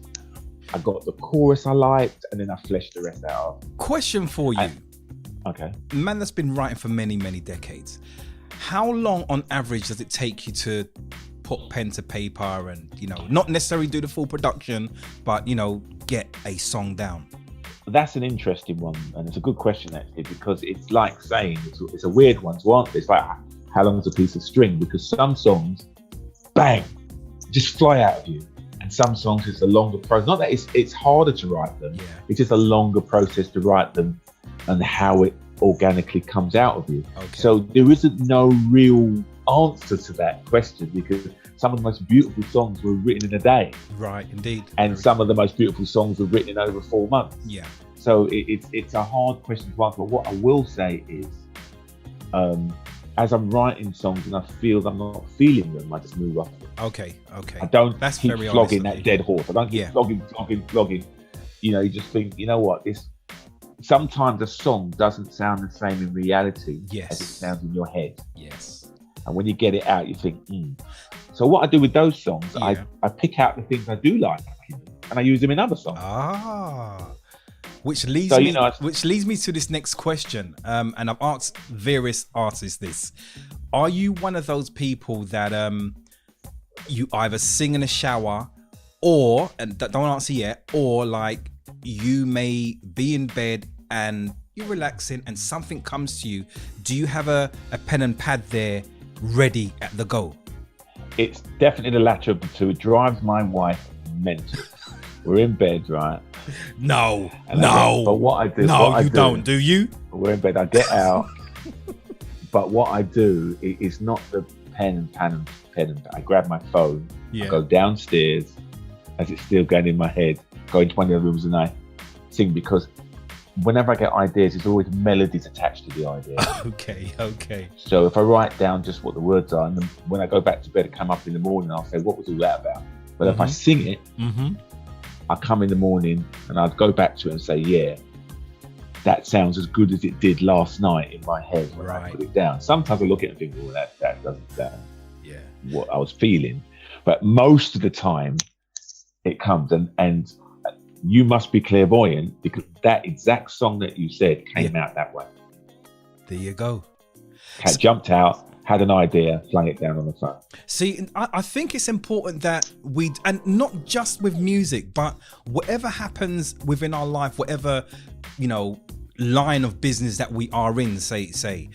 I got the chorus I liked, and then I fleshed the rest out. Question for you. Okay. Man that's been writing for many, many decades. How long on average does it take you to put pen to paper and, not necessarily do the full production, but, get a song down? That's an interesting one, and it's a good question actually, because it's like saying, it's a weird one to answer. It's like, how long is a piece of string? Because some songs, bang, just fly out of you. And some songs it's a longer process. Not that it's harder to write them, it's just a longer process to write them, and how it organically comes out of you. Okay. So there isn't no real answer to that question, because some of the most beautiful songs were written in a day. Right, indeed. And some of the most beautiful songs were written in over 4 months. Yeah. So it's a hard question to answer. But what I will say is, as I'm writing songs and I feel I'm not feeling them, I just move off them. Okay. I don't keep flogging that dead horse. I don't keep flogging. You just think, what, sometimes a song doesn't sound the same in reality as it sounds in your head. Yes. And when you get it out, you think, So what I do with those songs, I pick out the things I do like, and I use them in other songs. Which leads me to this next question. And I've asked various artists this. Are you one of those people that you either sing in a shower, or, and don't answer yet, or like you may be in bed and you're relaxing and something comes to you? Do you have a pen and pad there ready at the go? It's definitely the latter of the two. It drives my wife mental. We're in bed, right? No. But what I do... No, you don't, do you? We're in bed, I get out. But what I do is not the pen. I grab my phone, I go downstairs as it's still going in my head, go into one of the rooms and I sing, because whenever I get ideas, there's always melodies attached to the idea. Okay. So if I write down just what the words are, and then when I go back to bed and come up in the morning, I'll say, what was all that about? But if I sing it, I come in the morning and I'd go back to it and say, that sounds as good as it did last night in my head when I put it down. Sometimes I look at it and think, well, that doesn't sound what I was feeling. But most of the time it comes, and you must be clairvoyant, because that exact song that you said came out that way. There you go. Cat jumped out, had an idea, flung it down on the phone. See, I think it's important that and not just with music, but whatever happens within our life, whatever, line of business that we are in, say,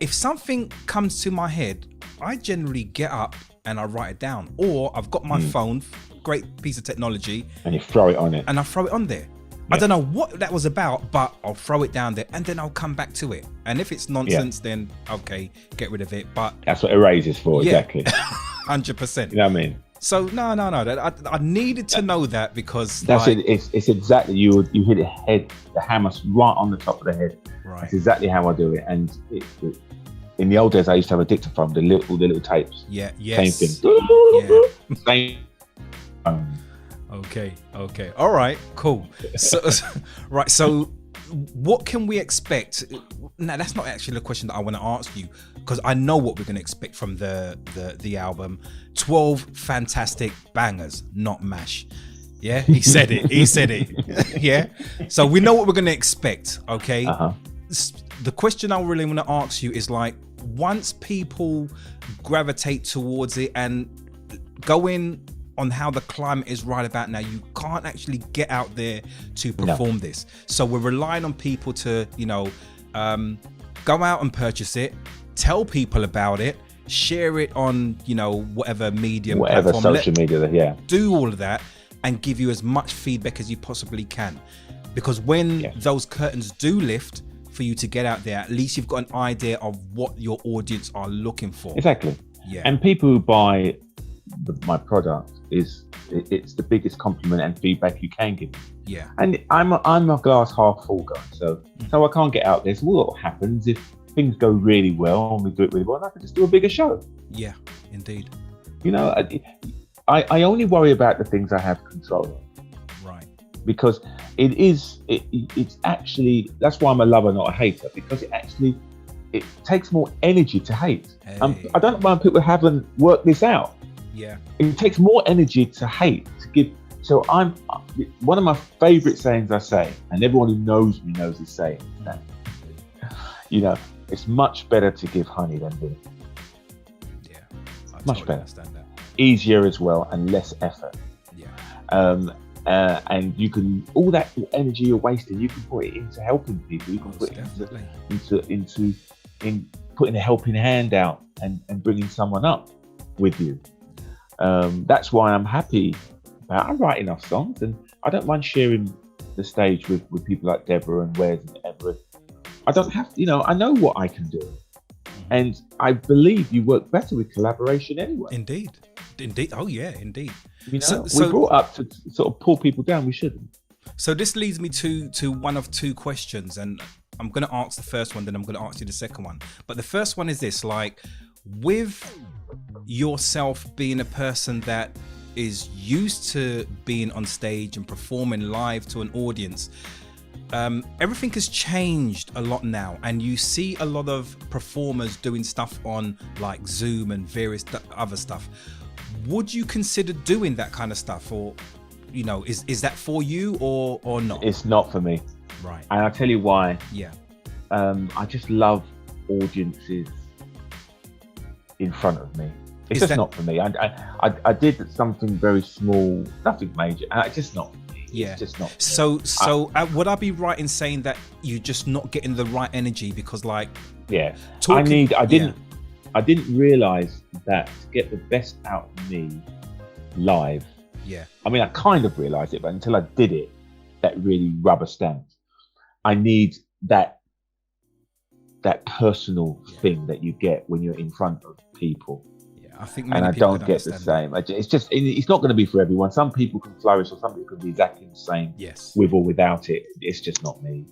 if something comes to my head, I generally get up and I write it down, or I've got my phone, great piece of technology, and you throw it on it, and I throw it on there. I don't know what that was about, but I'll throw it down there and then I'll come back to it. And if it's nonsense, then okay, get rid of it. But that's what Erase is for, exactly. 100%. You know what I mean? So no. I needed to know that because that's it. It's exactly you hit the hammer right on the top of the head. Right. That's exactly how I do it. And in the old days, I used to have a dictaphone, the little tapes. Yeah. Yes. Same thing. Yeah. Same. Okay. All right. Cool. So, right. So, what can we expect? Now, that's not actually the question that I want to ask you, because I know what we're going to expect from the album. 12 fantastic bangers, not mash. Yeah, he said it. Yeah. So we know what we're going to expect. Okay. The question I really want to ask you is, like, once people gravitate towards it and going on how the climate is right about now, you can't actually get out there to perform this. So we're relying on people to, go out and purchase it, tell people about it, share it on, whatever medium, whatever platform, social media, do all of that and give you as much feedback as you possibly can. Because when those curtains do lift for you to get out there, at least you've got an idea of what your audience are looking for. Exactly. Yeah. And people who buy my product, it's the biggest compliment and feedback you can give. Yeah. And I'm a glass half full guy, so I can't get out there. So what happens if things go really well and we do it really well? And I can just do a bigger show. Yeah, indeed. I only worry about the things I have control of. Right. Because it's actually, that's why I'm a lover, not a hater, because it takes more energy to hate. Hey. I don't know why people haven't worked this out. Yeah. It takes more energy to hate, to give. So one of my favorite sayings I say, and everyone who knows me knows this saying, that, it's much better to give honey than vinegar. Yeah. Much totally better. Understand that. Easier as well and less effort. Yeah. And you can, all that energy you're wasting, you can put it into helping people. You can put it into putting a helping hand out and bringing someone up with you. That's why I'm happy about, I write enough songs and I don't mind sharing the stage with people like Deborah and Wes and Everett. I don't have to, I know what I can do. And I believe you work better with collaboration anyway. Indeed. Oh yeah, indeed. So we're brought up to sort of pull people down. We shouldn't. So this leads me to one of two questions, and I'm going to ask the first one, then I'm going to ask you the second one. But the first one is this, like, with yourself being a person that is used to being on stage and performing live to an audience, everything has changed a lot now, and you see a lot of performers doing stuff on like Zoom and various other stuff. Would you consider doing that kind of stuff, or is that for you or not? It's not for me. Right. And I'll tell you why. Yeah. I just love audiences in front of me. It's just not for me. I did something very small, nothing major, and it's just not for me. Yeah. It's just not for so me. So would I be right in saying that you're just not getting the right energy because, like, yeah, I didn't realize that to get the best out of me live. Yeah. I mean, I kind of realized it, but until I did it, that really rubber stamped. I need that personal thing that you get when you're in front of people. Yeah, I think, and I don't get the same. It's not going to be for everyone. Some people can flourish, or some people can be exactly the same. Yes. With or without it. It's just not me.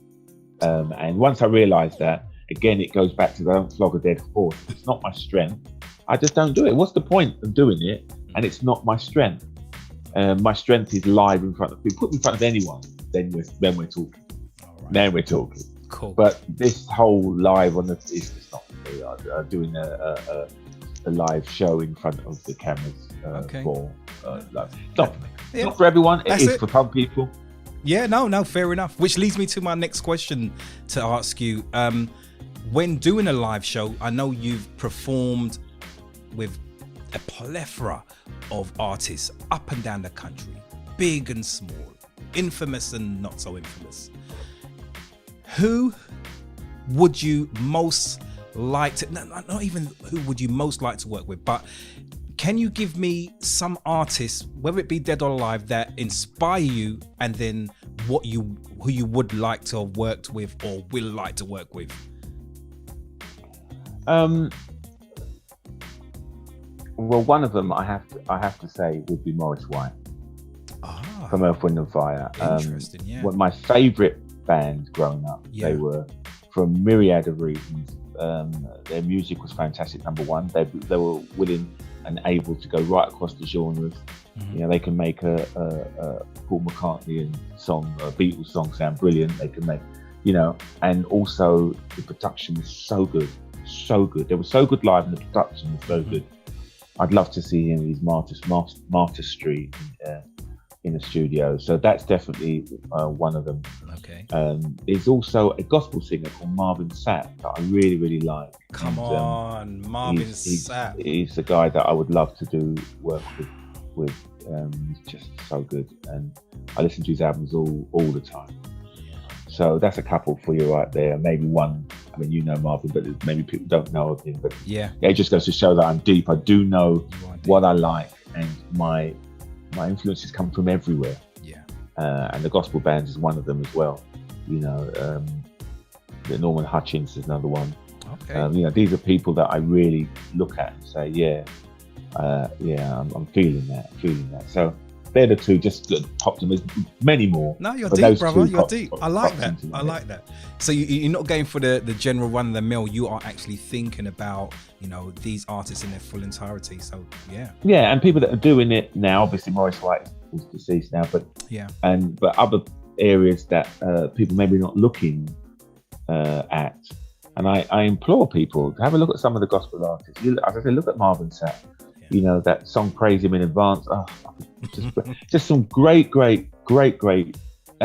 And once I realized that, again, it goes back to I don't flog a dead horse. It's not my strength. I just don't do it. What's the point of doing it? And it's not my strength. My strength is live in front of people. Put me in front of anyone, then we're talking. All right. Then we're talking. Cool. But this whole live on is just not for me. I'm doing a live show in front of the cameras for live. Not for me. Yeah. Not for everyone. It is for some people. Yeah, no, fair enough. Which leads me to my next question to ask you. When doing a live show, I know you've performed with a plethora of artists up and down the country, big and small, infamous and not so infamous. Who would you most like to, not even who would you most like to work with, but can you give me some artists, whether it be dead or alive, that inspire you, and then who you would like to have worked with or will like to work with? Well, one of them I have to say would be Maurice White from Earth, Wind and Fire. Interesting, yeah. One of my favourite bands growing up. Yeah. They were, for a myriad of reasons. Their music was fantastic. Number one, they were willing and able to go right across the genres. Mm-hmm. You know, they can make a Paul McCartney song, a Beatles song sound brilliant. They can make, you know, and also the production was so good. They were so good live, and the production was so good. I'd love to see him in his Martyr Street in the studio. So that's definitely one of them. Okay. There's also a gospel singer called Marvin Sapp that I really, really like. Come on, Marvin Sapp. He's the guy that I would love to do work with. He's just so good, and I listen to his albums all the time. So that's a couple for you right there. Maybe one, I mean, you know Marvin, but maybe people don't know of him. But yeah, it just goes to show that I'm deep. I do know what I like, and my influences come from everywhere. Yeah. And the gospel bands is one of them as well. You know, the Norman Hutchins is another one. Okay. You know, these are people that I really look at and say, I'm feeling that. So they're the two just that popped in. There's many more. No, you're deep, brother. You're deep. I like that. I like that. So you're not going for the general run-of-the-mill. You are actually thinking about, you know, these artists in their full entirety. So yeah. Yeah, and people that are doing it now. Obviously, Maurice White is deceased now, but but other areas that people maybe not looking at. And I implore people to have a look at some of the gospel artists. As I say, look at Marvin Sapp. You know, that song Praise Him in Advance. Oh, just some great. Now,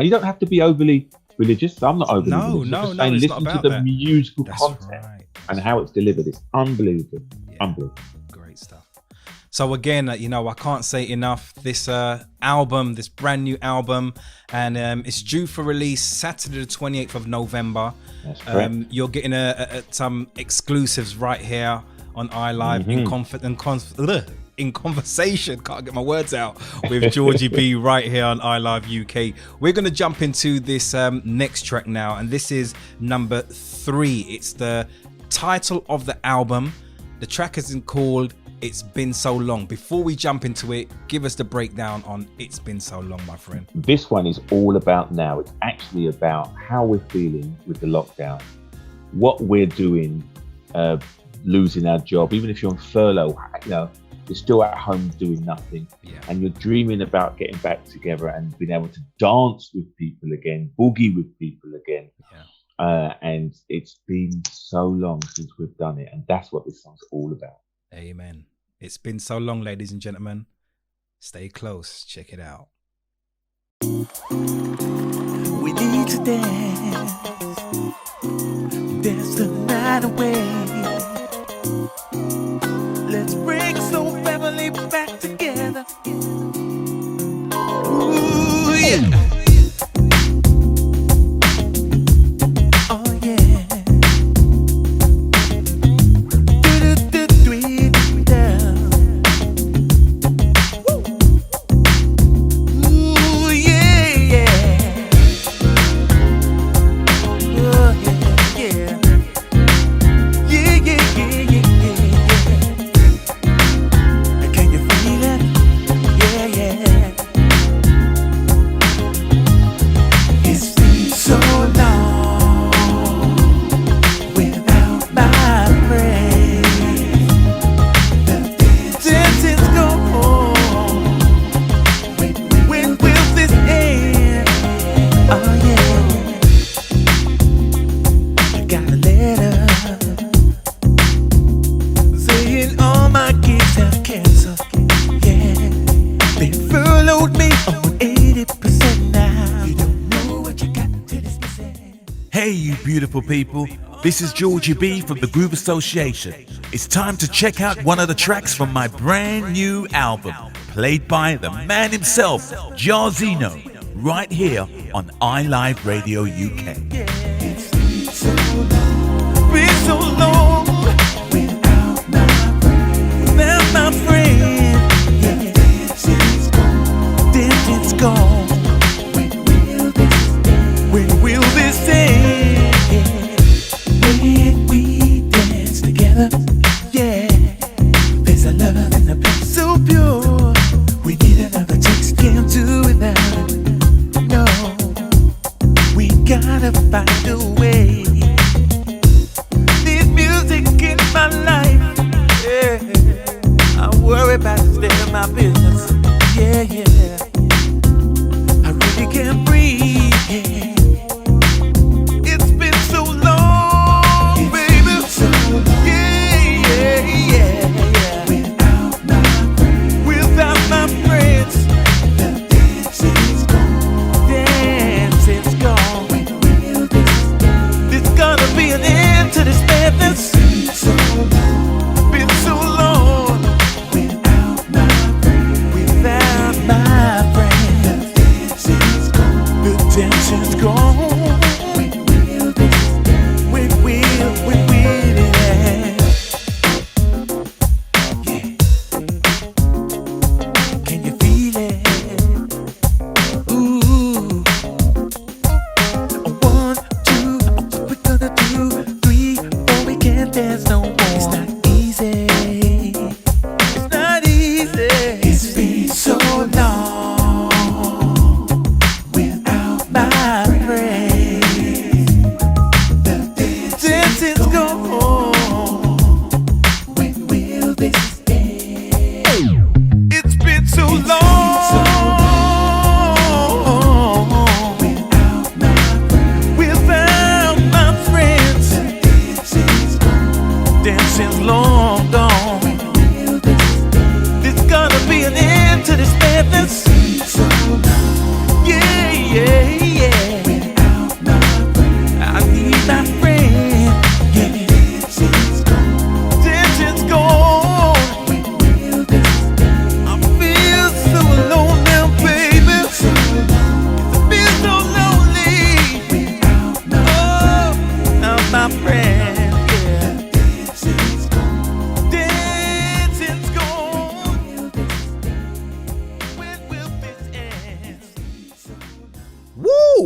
you don't have to be overly religious. I'm not overly religious. No, listen to the musical content and how it's delivered. It's unbelievable. Yeah. Unbelievable. Great stuff. So again, you know, I can't say enough. This album, this brand new album, and it's due for release Saturday the 28th of November. That's correct. You're getting some exclusives right here on iLive in conversation, can't get my words out, with Georgie B right here on iLive UK. We're going to jump into this next track now, and this is number 3. It's the title of the album. The track is called It's Been So Long. Before we jump into it, give us the breakdown on It's Been So Long, my friend. This one is all about now. It's actually about how we're feeling with the lockdown, what we're doing, losing our job. Even if you're on furlough, you know, you're still at home doing nothing, and you're dreaming about getting back together and being able to dance with people again, boogie with people again. And it's been so long since we've done it, and that's what this song's all about. Amen. It's been so long, ladies and gentlemen. Stay close. Check it out. We need to dance the night away. Let's bring soul family back together. Ooh, yeah. Oh, yeah. Ooh, yeah, yeah. Oh, yeah, yeah. Yeah, yeah, yeah, yeah. Hey, you beautiful people. This is Georgie B from the Groove Association. It's time to check out one of the tracks from my brand new album, played by the man himself, Jairzinho, right here on iLive Radio UK. It's been so long. takes care of my business. Yeah, yeah. I really can't breathe. Yeah. It's been so long, baby. So long. Yeah, yeah, yeah, yeah. Without my friends, the dancing's gone. Dancing's gone. There's gonna be an end to this madness. So long. Been so long. Without my friends, the dancing's gone. The dancing's gone.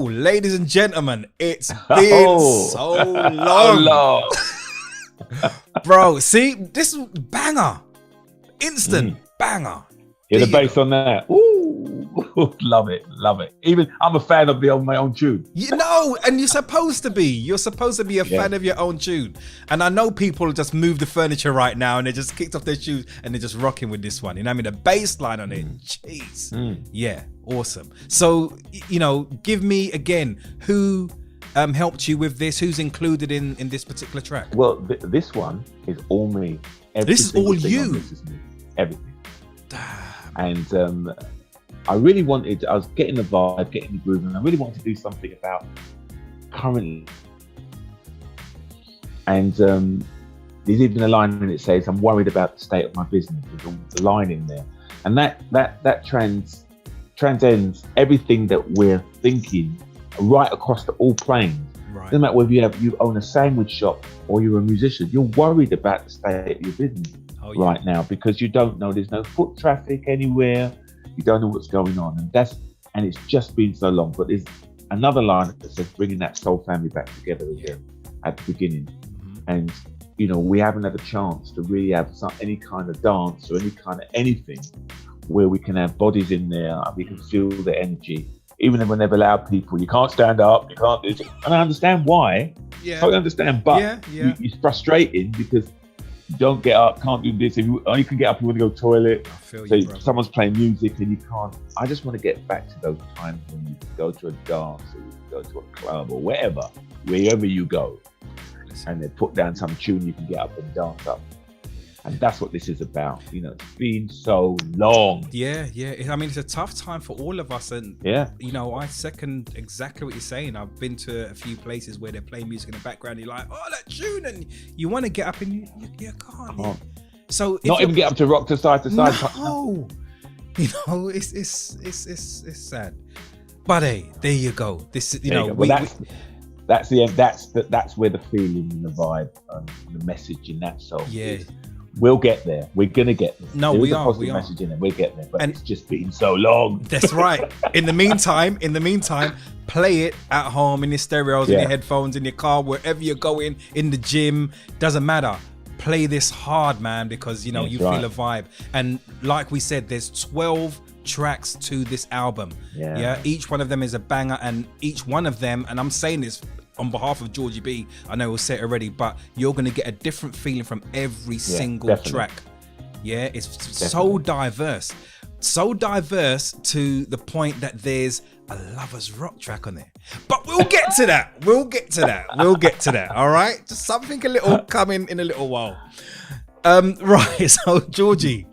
Ladies and gentlemen, it's been so long. Bro, see, this is banger. Instant banger. Yeah, the bass on that. Ooh, love it. Even I'm a fan of my own tune. You know, and you're supposed to be. You're supposed to be a fan of your own tune. And I know people just moved the furniture right now and they just kicked off their shoes and they're just rocking with this one. You know what I mean? The bass line on it. Jeez. Yeah, awesome. So, you know, give me again who helped you with this, who's included in this particular track. Well, this one is all me. This is all you. This is me. Everything. And I really wanted, I was getting the vibe, getting the groove, and I really wanted to do something about currently. And there's even a line in it says, I'm worried about the state of my business. There's a line in there. And that transcends everything that we're thinking right across all planes. Right. Doesn't matter whether you own a sandwich shop or you're a musician, you're worried about the state of your business right now because you don't know, there's no foot traffic anywhere. You don't know what's going on, and it's just been so long. But there's another line that says bringing that soul family back together again at the beginning, and you know we haven't had a chance to really have any kind of dance or any kind of anything where we can have bodies in there and we can feel the energy. Even when they've allowed people, you can't stand up, you can't do it, and I understand why. I totally understand, but it's frustrating because. You don't get up, can't do this. If you only can get up, you want to go to the toilet. So someone's playing music and you can't. I just want to get back to those times when you go to a dance or you go to a club or wherever you go. And they put down some tune you can get up and dance up. And that's what this is about. You know, it's been so long. Yeah. I mean, it's a tough time for all of us. And, you know, I second exactly what you're saying. I've been to a few places where they're playing music in the background. You're like, oh, that tune. And you want to get up and you can't. So not even get up to rock to side to side. No. You know, it's sad. But hey, there you go. This is, you know, that's the end. That's where the feeling and the vibe and the message in that song is. We'll get there. We're gonna get there. No, there we is are. a positive message in it. We'll get there, but it's just been so long. That's right. In the meantime, play it at home in your stereos, in your headphones, in your car, wherever you're going, in the gym. Doesn't matter. Play this hard, man, because you know you feel a vibe. And like we said, there's 12 tracks to this album. Yeah. Each one of them is a banger, and each one of them, and I'm saying this on behalf of Georgie B, I know we'll say it already, but you're going to get a different feeling from every single track. Yeah, it's so diverse. So diverse to the point that there's a Lovers Rock track on there. But we'll get to that. All right? Just something a little coming in a little while. Right, so Georgie,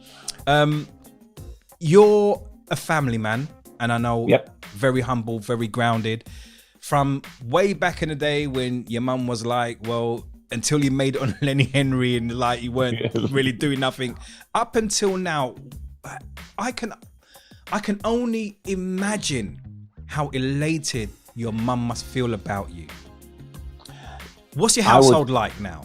you're a family man, and I know very humble, very grounded. From way back in the day when your mum was like, well, until you made it on Lenny Henry and like you weren't really doing nothing, up until now, I can only imagine how elated your mum must feel about you. What's your household like now?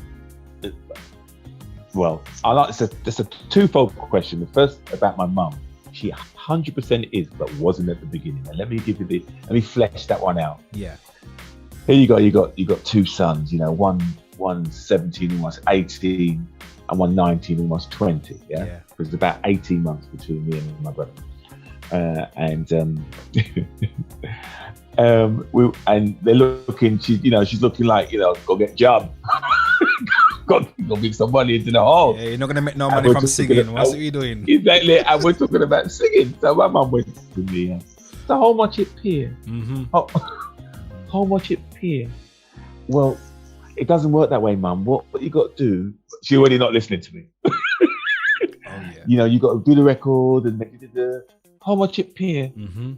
Well, it's a twofold question. The first about my mum. She 100% is, but wasn't at the beginning. And let me flesh that one out. Yeah. Here you go. You got two sons. You know, one 17, almost 18, and one 19, almost 20. Yeah. There's about 18 months between me and my brother. And they're looking. She's looking like, go get a job. Go bring some money into the home. Yeah, you're not gonna make no money from singing. What are you doing? Exactly. And we're talking about singing. So my mum went to me. So how much it pay? Mm-hmm. How much it pay? Well, it doesn't work that way, mum. What you got to do? She already not listening to me. You got to do the record and how much it pay? Mm-hmm.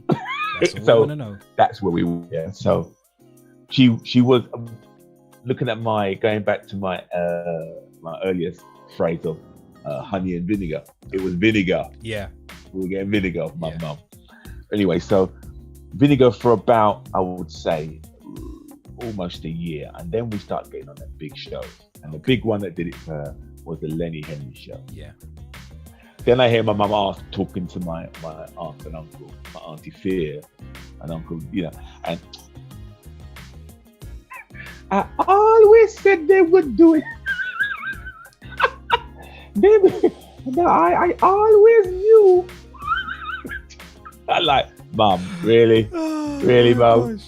That's what I want to know. That's where we were. Yeah. So she was. Looking at going back to my earliest phrase of honey and vinegar. It was vinegar. Yeah. We were getting vinegar off my mum. Anyway, so vinegar for about, I would say, almost a year. And then we started getting on that big show. And the big one that did it for her was the Lenny Henry show. Yeah. Then I hear my mum talking to my aunt and uncle, my auntie Fear and uncle, and I always said they would do it. I always knew. I like, Mum, really? Really, Mum?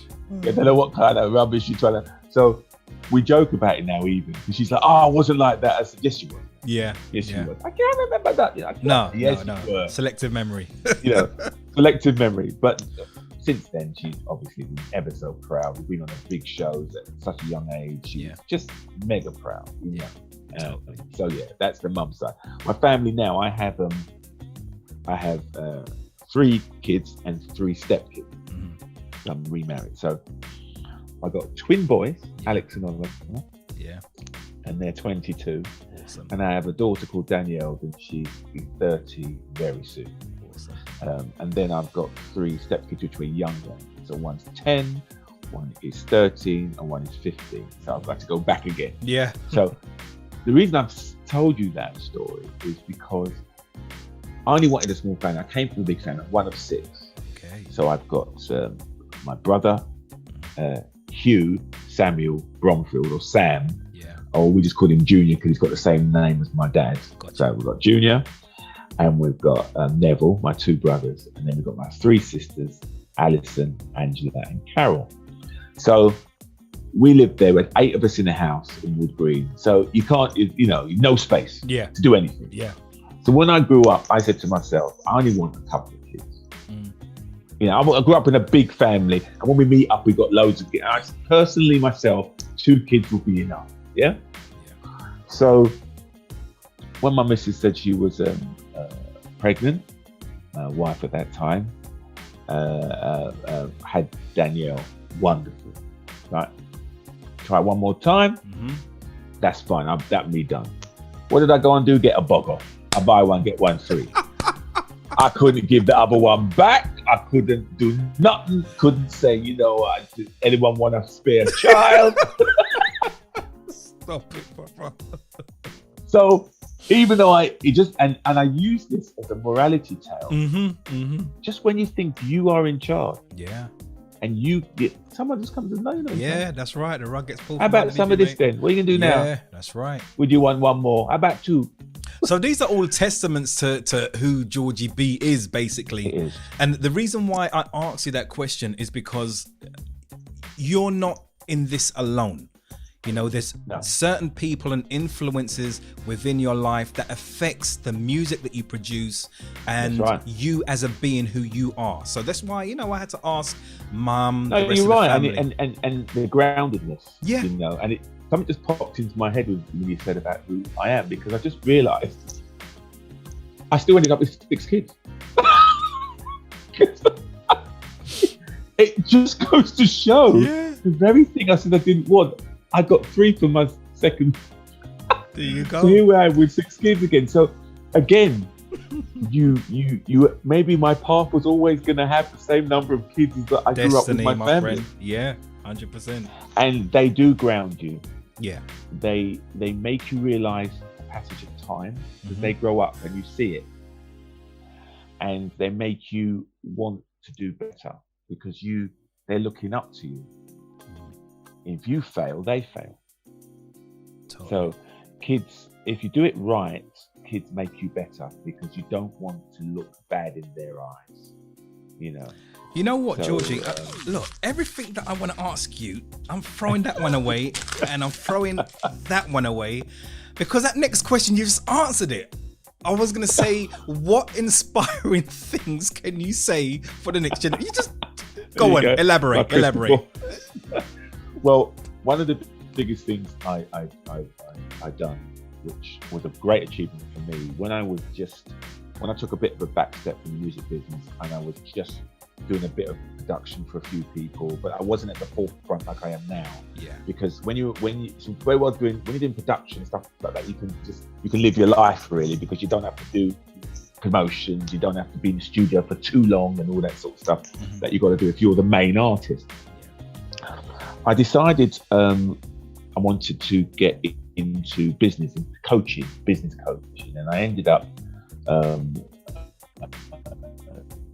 I don't know what kind of rubbish you're trying to. So we joke about it now, even. Because she's like, I wasn't like that. I said, yes, you were. Yeah. Yes, you were. I can't remember that. No. You were. Selective memory. Selective memory. But since then, she's obviously been ever so proud. We've been on the big shows at such a young age. She's just mega proud. So that's the mum side. My family now, I have 3 kids and 3 stepkids. Mm-hmm. I'm remarried. So I got twin boys, Alex and Oliver. Yeah. And they're 22. Awesome. And I have a daughter called Danielle, and she's 30 very soon. And then I've got 3 stepkids which were younger. So one's 10, one is 13, and one is 15. So I've got to go back again. Yeah. So the reason I've told you that story is because I only wanted a small family. I came from a big family, one of 6. Okay. So I've got my brother, Hugh Samuel Bromfield, or Sam. Yeah. Or we just call him Junior because he's got the same name as my dad. Gotcha. So we've got Junior. And we've got Neville, my 2 brothers, and then we've got my 3 sisters, Alison, Angela, and Carol. So we lived there with 8 of us in a house in Wood Green. So you can't, no space to do anything. Yeah. So when I grew up, I said to myself, I only want a couple of kids. I grew up in a big family, and when we meet up, we've got loads of kids. Personally, myself, 2 kids will be enough. Yeah. So when my missus said she was pregnant, wife at that time, had Danielle. Wonderful. Right. Try one more time. Mm-hmm. That's fine. That me done. What did I go and do? Get a bog off. I buy one, get one free. I couldn't give the other one back. I couldn't do nothing. Couldn't say, did anyone want a spare child? Stop it, Papa. So even though I use this as a morality tale, just when you think you are in charge, and someone just comes and no, that's right. The rug gets pulled. How about some of this then? What are you gonna do now? Yeah, that's right. Would you want one more? How about 2? So these are all testaments to who Georgie B is, basically. It is. And the reason why I asked you that question is because you're not in this alone. You know, there's certain people and influences within your life that affects the music that you produce and you as a being who you are. So that's why, you know, I had to ask Mum. No, you're right, and the groundedness. Yeah. You know, and something just popped into my head when you said about who I am, because I just realised I still ended up with 6 kids. It just goes to show the very thing I said I didn't want. I got 3 for my second. There you go. So here I am with 6 kids again. So again, you maybe my path was always going to have the same number of kids as that I grew up with my family. Friend. Yeah, 100%. And they do ground you. Yeah. They make you realise the passage of time, because they grow up and you see it, and they make you want to do better because they're looking up to you. If you fail, they fail. Totally. So kids, if you do it right, kids make you better because you don't want to look bad in their eyes, you know. You know what, Georgie? Look, everything that I want to ask you, I'm throwing that one away, and I'm throwing that one away, because that next question, you just answered it. I was going to say, what inspiring things can you say for the next generation? You just go on, elaborate. Well, one of the biggest things I done, which was a great achievement for me, when I took a bit of a back step from the music business, and I was just doing a bit of production for a few people, but I wasn't at the forefront like I am now. Yeah. Because when you're doing production and stuff like that, you can live your life really, because you don't have to do promotions, you don't have to be in the studio for too long and all that sort of stuff that you got to do if you're the main artist. Yeah. I decided I wanted to get into business coaching, and I ended up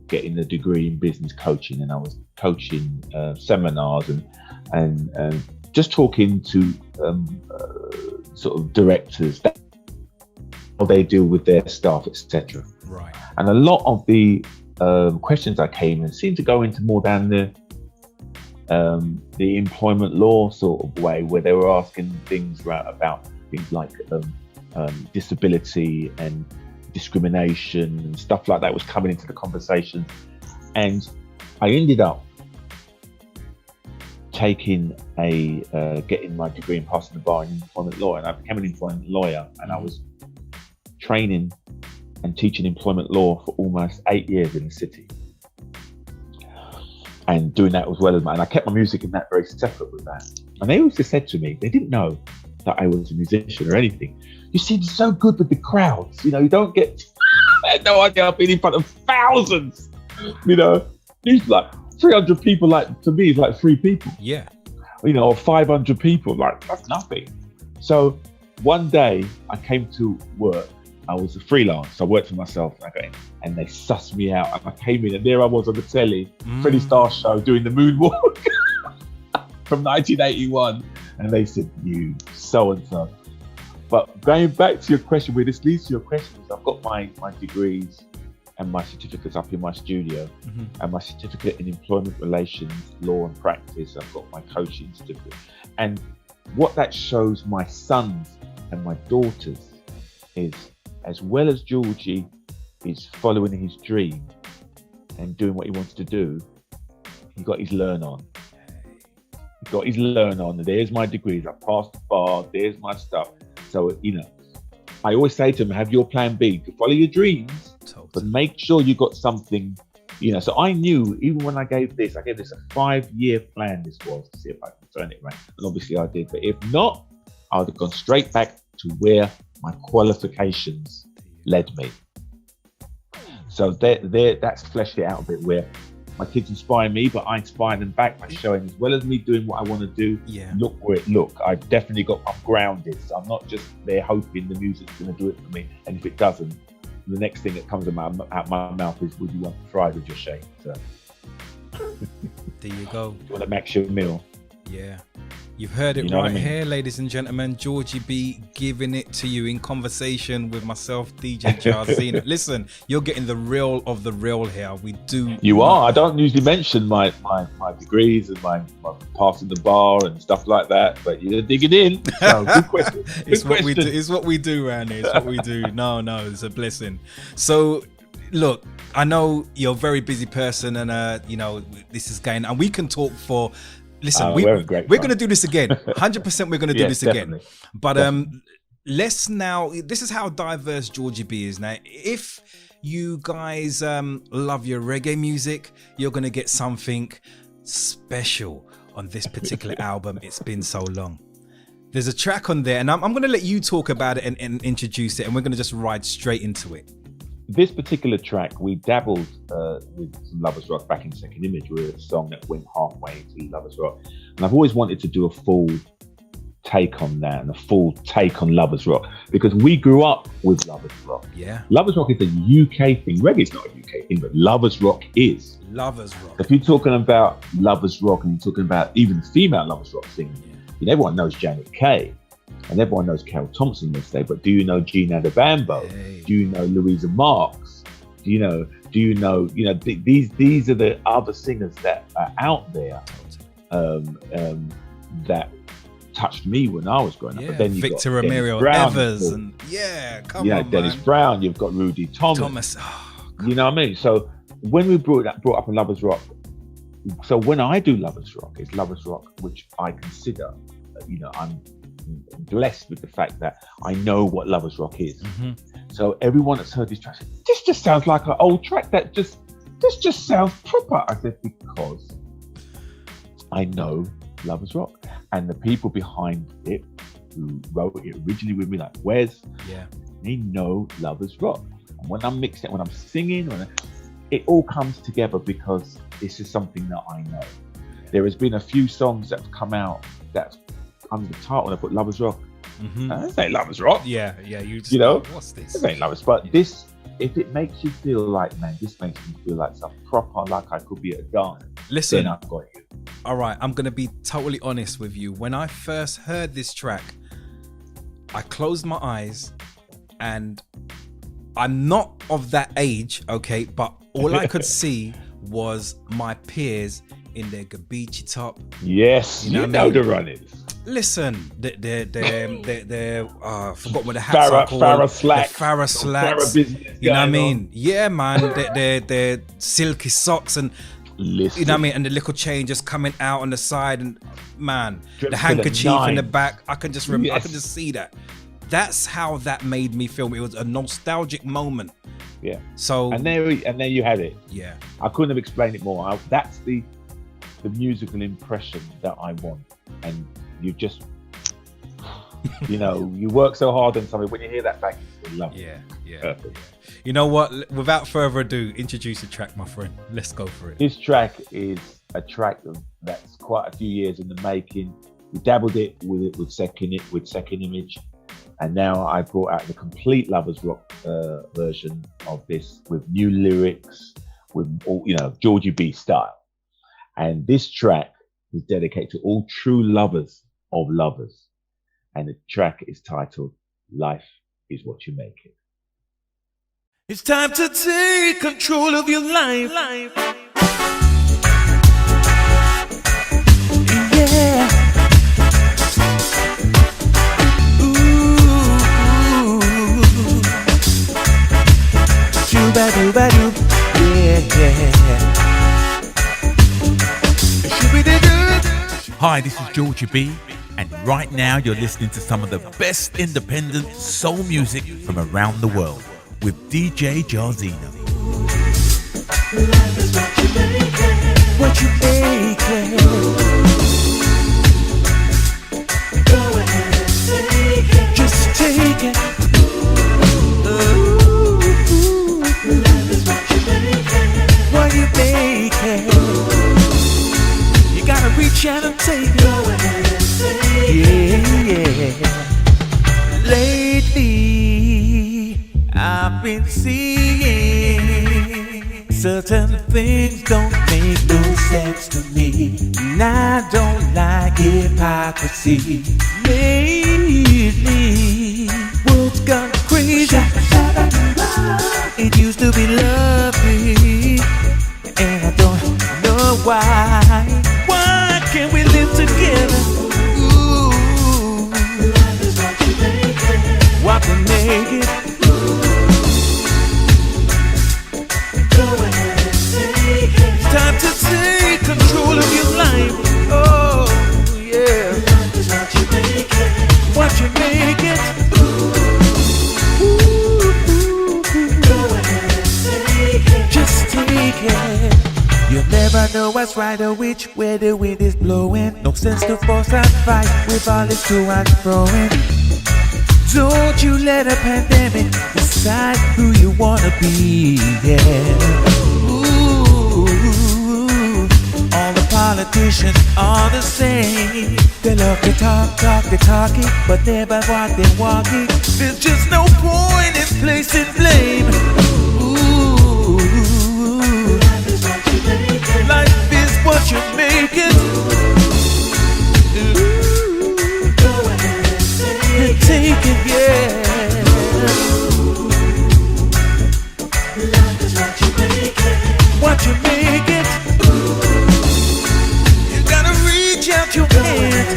getting a degree in business coaching, and I was coaching seminars and just talking to sort of directors, how they deal with their staff, etc. Right. And a lot of the questions that came in seemed to go into more down the employment law sort of way, where they were asking things about things like disability and discrimination and stuff like that was coming into the conversation. And I ended up getting my degree and passing the bar in employment law, and I became an employment lawyer, and I was training and teaching employment law for almost 8 years in the city, and doing that as well as and I kept my music in that very separate with that. And they always just said to me, they didn't know that I was a musician or anything, you seem so good with the crowds, you know, you don't get I had no idea I've been in front of thousands, you know. These like 300 people, like to me is like 3 people, yeah, you know, or 500 people, like that's nothing. So one day I came to work, I was a freelance, I worked for myself, and they sussed me out, and I came in and there I was on the telly, Freddie Starr show, doing the moonwalk from 1981, and they said, you so-and-so. But going back to your question, where this leads to your question, is I've got my degrees and my certificates up in my studio, and my certificate in employment relations, law and practice. I've got my coaching certificate. And what that shows my sons and my daughters is, as well as Georgie is following his dream and doing what he wants to do, he got his learn on. He got his learn on. There's my degrees. I passed the bar. There's my stuff. So, you know, I always say to him, have your plan B, to follow your dreams, but make sure you got something, you know. So I knew, even when I gave this a 5-year plan, this was, to see if I could turn it right. And obviously I did. But if not, I would have gone straight back to where my qualifications led me. So that's fleshed it out a bit, where my kids inspire me, but I inspire them back by showing, as well as me doing what I want to do, look where it look. I'm grounded. So I'm not just there hoping the music's going to do it for me. And if it doesn't, the next thing that comes out my mouth is, would you want to fry with your shake? So there you go. Do you want to max your meal? Yeah. You've heard it You know what right I mean? here, ladies and gentlemen. Georgie B giving it to you in conversation with myself, DJ Jairzinho. Listen, you're getting the real of the real here. We do. You are. I don't usually mention my degrees and my passing the bar and stuff like that, but you're digging in. So, good question. It's what we do. It's what we do around here. It's what we do. No, it's a blessing. So, look, I know you're a very busy person, and you know this is going, and we can talk for. Listen, we're going to do this again. 100% we're going to do this definitely. again. But let's now, this is how diverse Georgie B is now. If you guys love your reggae music, you're going to get something special on this particular album. It's been so long. There's a track on there, and I'm going to let you talk about it and introduce it, and we're going to just ride straight into it. This particular track, we dabbled with some Lovers Rock back in Second Image with a song that went halfway into Lovers Rock. And I've always wanted to do a full take on that and a full take on Lovers Rock because we grew up with Lovers Rock. Yeah. Lovers Rock is a UK thing. Reggae's not a UK thing, but Lovers Rock is. Lovers Rock. If you're talking about Lovers Rock and you're talking about even the female Lovers Rock singing, you know, everyone knows Janet Kay. And everyone knows Carol Thompson this day, but do you know Gina de Bambo? Hey. Do you know Louisa Marks? Do you know, these are the other singers that are out there that touched me when I was growing up. But then you've Victor got Romero Brown, Evers and come on, Dennis man. Brown, you've got Rudy Thomas. You know what I mean? So when we brought up in Lovers Rock, so when I do Lovers Rock, it's Lovers Rock which I consider, I'm blessed with the fact that I know what Lovers Rock is. Mm-hmm. So everyone that's heard this track said, this just sounds like an old track that this just sounds proper. I said, because I know Lovers Rock and the people behind it who wrote it originally with me, like Wes, they know Lovers Rock. And when I'm mixing it, when I'm singing, it all comes together because this is something that I know. There has been a few songs that have come out that's under the title when I put Lovers Rock. Mm-hmm. This ain't Lovers Rock. Yeah. You know, what's this? This ain't Lovers. But this, if it makes you feel like, man, this makes me feel like something proper, like I could be at a dance. Listen, then I've got you. All right, I'm gonna be totally honest with you. When I first heard this track, I closed my eyes, and I'm not of that age, okay, but all I could see was my peers in their Gabeche top. Yes, you know the runnings. Listen, they're I forgot what the hats are called. Farrah slacks. The Farrah slacks. You know what I mean? Yeah, man. They're silky socks and listen. You know what I mean? And the little chain just coming out on the side and man, Drip the handkerchief in the nines. back. I can just see that. That's how that made me feel. It was a nostalgic moment. Yeah. So and there you had it. Yeah. I couldn't have explained it more. That's the musical impression that I want. And you just, you work so hard on something. When you hear that back, you love it. Yeah. Perfect. You know what? Without further ado, introduce the track, my friend. Let's go for it. This track is a track that's quite a few years in the making. We dabbled it with Second Image, and now I brought out the complete Lovers Rock version of this with new lyrics, with all Georgie B style. And this track is dedicated to all true lovers of lovers. And the track is titled Life is What You Make It. It's time to take control of your life. Yeah. Ooh. Shoo-ba-doo-ba-doo. Yeah. Hi, this is Georgie B, and right now you're listening to some of the best independent soul music from around the world with DJ Jairzinho. What you making? Go ahead and take it. Just take it. Life is what you making. What you making? You gotta reach out and take it. Go ahead and take it. Yeah. Lately, I've been seeing such certain things don't make no sense to me, and I don't like hypocrisy. Lately, world's gone crazy. It used to be lovely, and I don't know why. Why can't we live together? Ooh, love is what you make it. What we make it. Go ahead and take it. Time to take control of your life. Oh, yeah. Love is what you make it. What you make it. Just take it. You'll never know what's right or which way the wind is blowing. No sense to force and fight with all this to and froing. Don't you let a pandemic decide who you wanna be, yeah. Ooh, all the politicians are the same. They love to talk the talking, but never walk the walking. There's just no point in placing blame. Ooh, life is what you make it. Life is what you make it. Ooh, go ahead and take it, yeah. Life is what you make it. What you make it. You gotta reach out your hand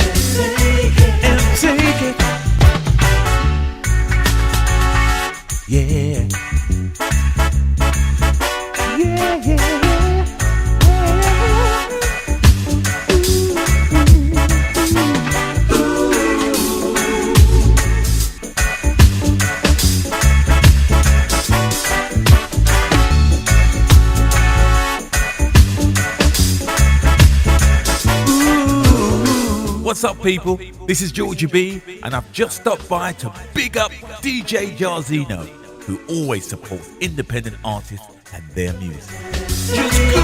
and take it. Yeah. Yeah, yeah, yeah. What's up, people? This is Georgie B, and I've just stopped by to big up DJ Jairzinho, who always supports independent artists and their music. Just go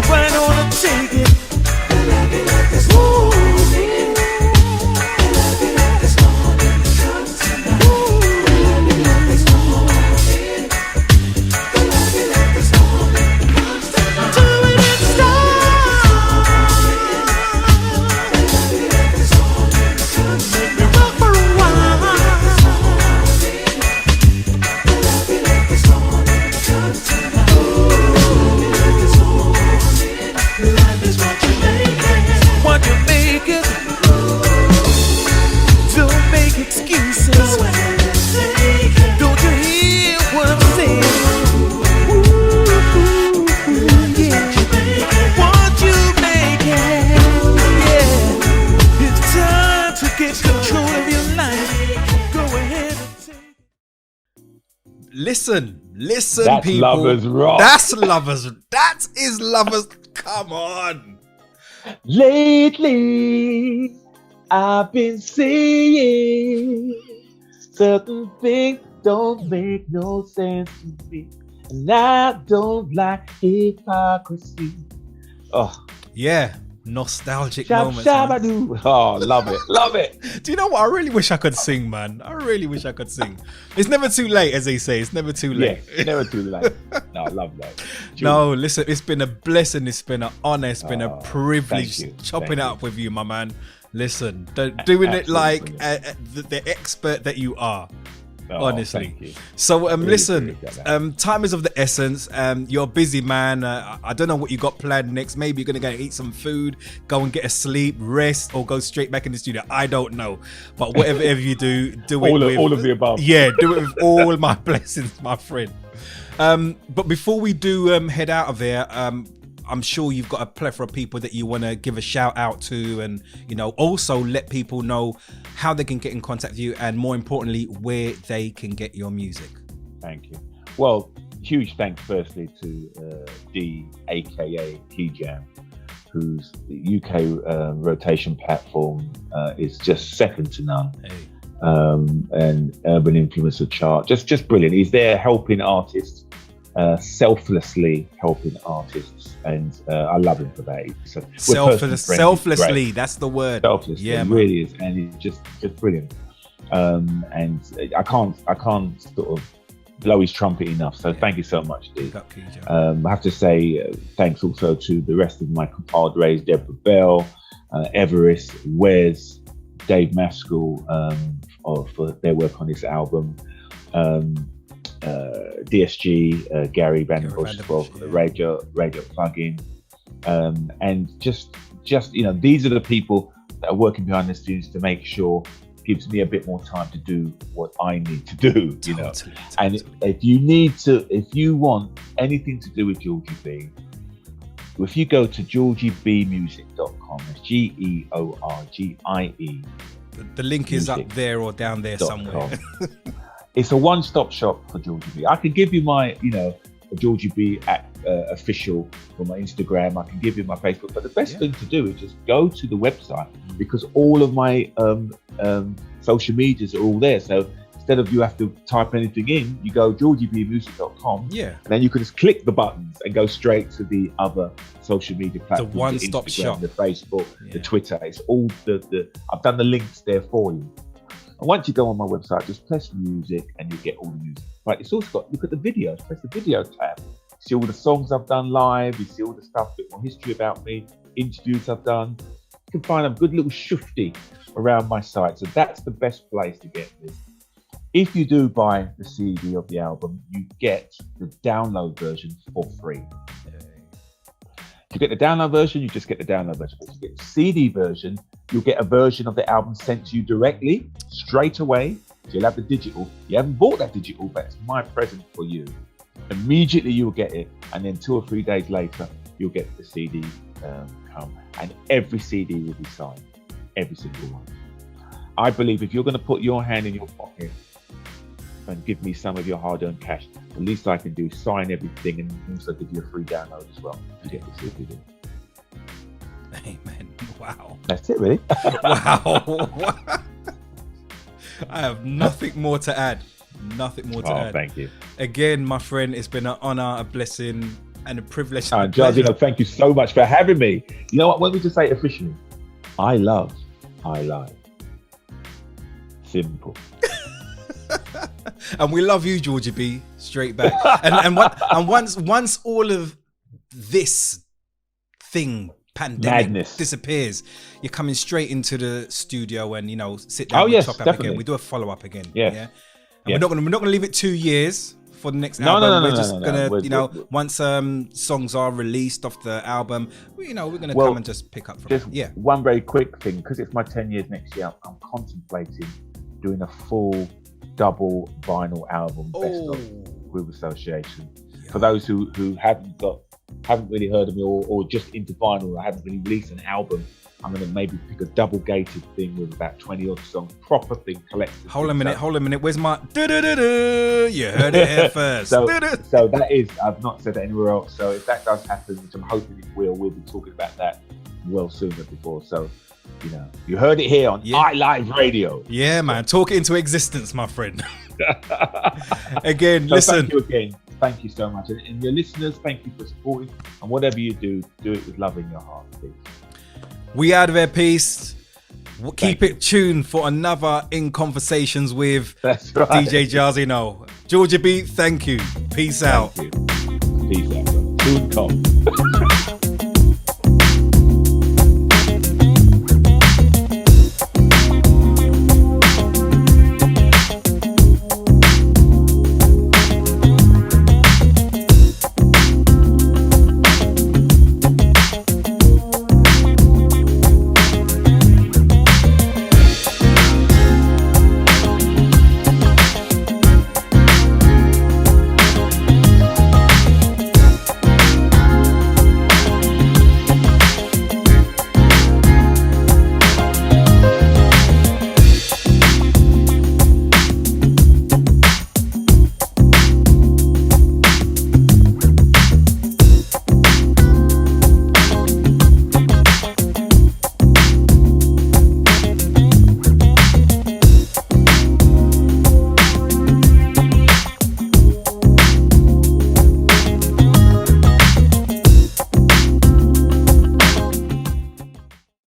right on and take it. I love you like this morning. I love you like this morning. Come tonight. I love you like this morning. I love you like this morning. Come tonight. Do it in style. I love you like this morning. Come make me rock for a while. I love you like this morning. Come tonight. Life is what you make it. What you make it. Don't make excuses. Don't you hear what I'm saying? Ooh, yeah. What you make it. Yeah. It's time to get control of your life. Go ahead and take it. Listen, That's people. Lovers Rock. That is lovers. Come on. Lately, I've been seeing certain things don't make no sense to me, and I don't like hypocrisy. Oh, Yeah, nostalgic shab moments. man. shabadoo. Oh, love it, love it. Do you know what? I really wish I could sing, man. I really wish I could sing. It's never too late, as they say. It's never too late. Yeah, never too late. No, I love that. No, listen, it's been a blessing. It's been an honor. It's been a Oh, privilege thank you, chopping thank it you. up with you, my man. Listen, doing it like the expert that you are. Oh, honestly. thank you. So Really listen, appreciate that. time is of the essence. You're a busy man. I don't know what you got planned next. Maybe you're gonna go eat some food, go and get a sleep, rest, or go straight back in the studio. I don't know, but whatever you do it all of the above. Yeah, do it with all my blessings, my friend. But before we do head out of there, I'm sure you've got a plethora of people that you want to give a shout out to, and also let people know how they can get in contact with you, and more importantly, where they can get your music. Thank you. Well, huge thanks firstly to D, aka Keyjam, whose UK rotation platform is just second to none. Hey. And Urban Influencer chart, just brilliant. He's there helping artists, selflessly helping artists, and I love him for that. So Selflessly, that's the word. Selflessly, Yeah, it really is, and he's just brilliant. And I can't sort of blow his trumpet enough. So thank you so much, D. I have to say thanks also to the rest of my compadres, Deborah Bell, Everest, Wes, Dave Maskell, for their work on this album. DSG, Gary Vandenbush as well for the radio plugin. And just these are the people that are working behind the scenes to make sure gives me a bit more time to do what I need to do, Totally. And if you want anything to do with Georgie B, if you go to georgiebmusic.com, it's GEORGIE. The link is up there or down there somewhere. It's a one-stop shop for Georgie B. I can give you my, Georgie B official for my Instagram. I can give you my Facebook, but the best thing to do is just go to the website, because all of my social medias are all there. So instead of you have to type anything in, you go georgiebmusic.com, and then you can just click the buttons and go straight to the other social media platforms. The one-stop shop, the Facebook, the Twitter. It's all the I've done the links there for you. And once you go on my website, just press music and you get all the music. Right, it's also got, look at the videos, press the video tab. You see all the songs I've done live, you see all the stuff, a bit more history about me, interviews I've done. You can find a good little shufti around my site. So that's the best place to get this. If you do buy the CD of the album, you get the download version for free. If you get the download version, you just get the download version. If you get the CD version, you'll get a version of the album sent to you directly, straight away. So you'll have the digital. You haven't bought that digital, but it's my present for you. Immediately you'll get it, and then 2 or 3 days later, you'll get the CD come. And every CD will be signed, every single one. I believe if you're going to put your hand in your pocket and give me some of your hard-earned cash, the least I can do is sign everything and also give you a free download as well to get the CD. Amen. Wow. That's it, really. Wow. I have nothing more to add. Nothing more to add. Thank you. Again, my friend, it's been an honor, a blessing, and a privilege. Jairzinho, thank you so much for having me. You know what? Let me just say it officially. I love. Simple. And we love you, Georgie B. Straight back. and once all of this thing, pandemic, madness, disappears, you're coming straight into the studio and sit down and top up again. We do a follow up again. And we're not gonna leave it 2 years for the next album. We're just gonna once songs are released off the album, we're gonna come and just pick up from it. One very quick thing, because it's my 10 years next year, I'm contemplating doing a full double vinyl album, best of Groove Association. For those who haven't really heard of me or just into vinyl, I haven't really released an album, I'm going to maybe pick a double gated thing with about 20 odd songs, proper thing, collected. Hold on a minute. Where's my do-do-do-do? You heard it here first. So that is, I've not said that anywhere else. So if that does happen, which I'm hoping it will, we'll be talking about that well sooner before. So, you heard it here on iLive Radio. Yeah, man. Talk it into existence, my friend. Again, listen. Thank you again. Thank you so much. And your listeners, thank you for supporting. And whatever you do it with love in your heart, please. We out of here, peace. Keep it tuned for another In Conversations with DJ Jairzinho. Georgie B, thank you. Peace out. Peace out. Soon come.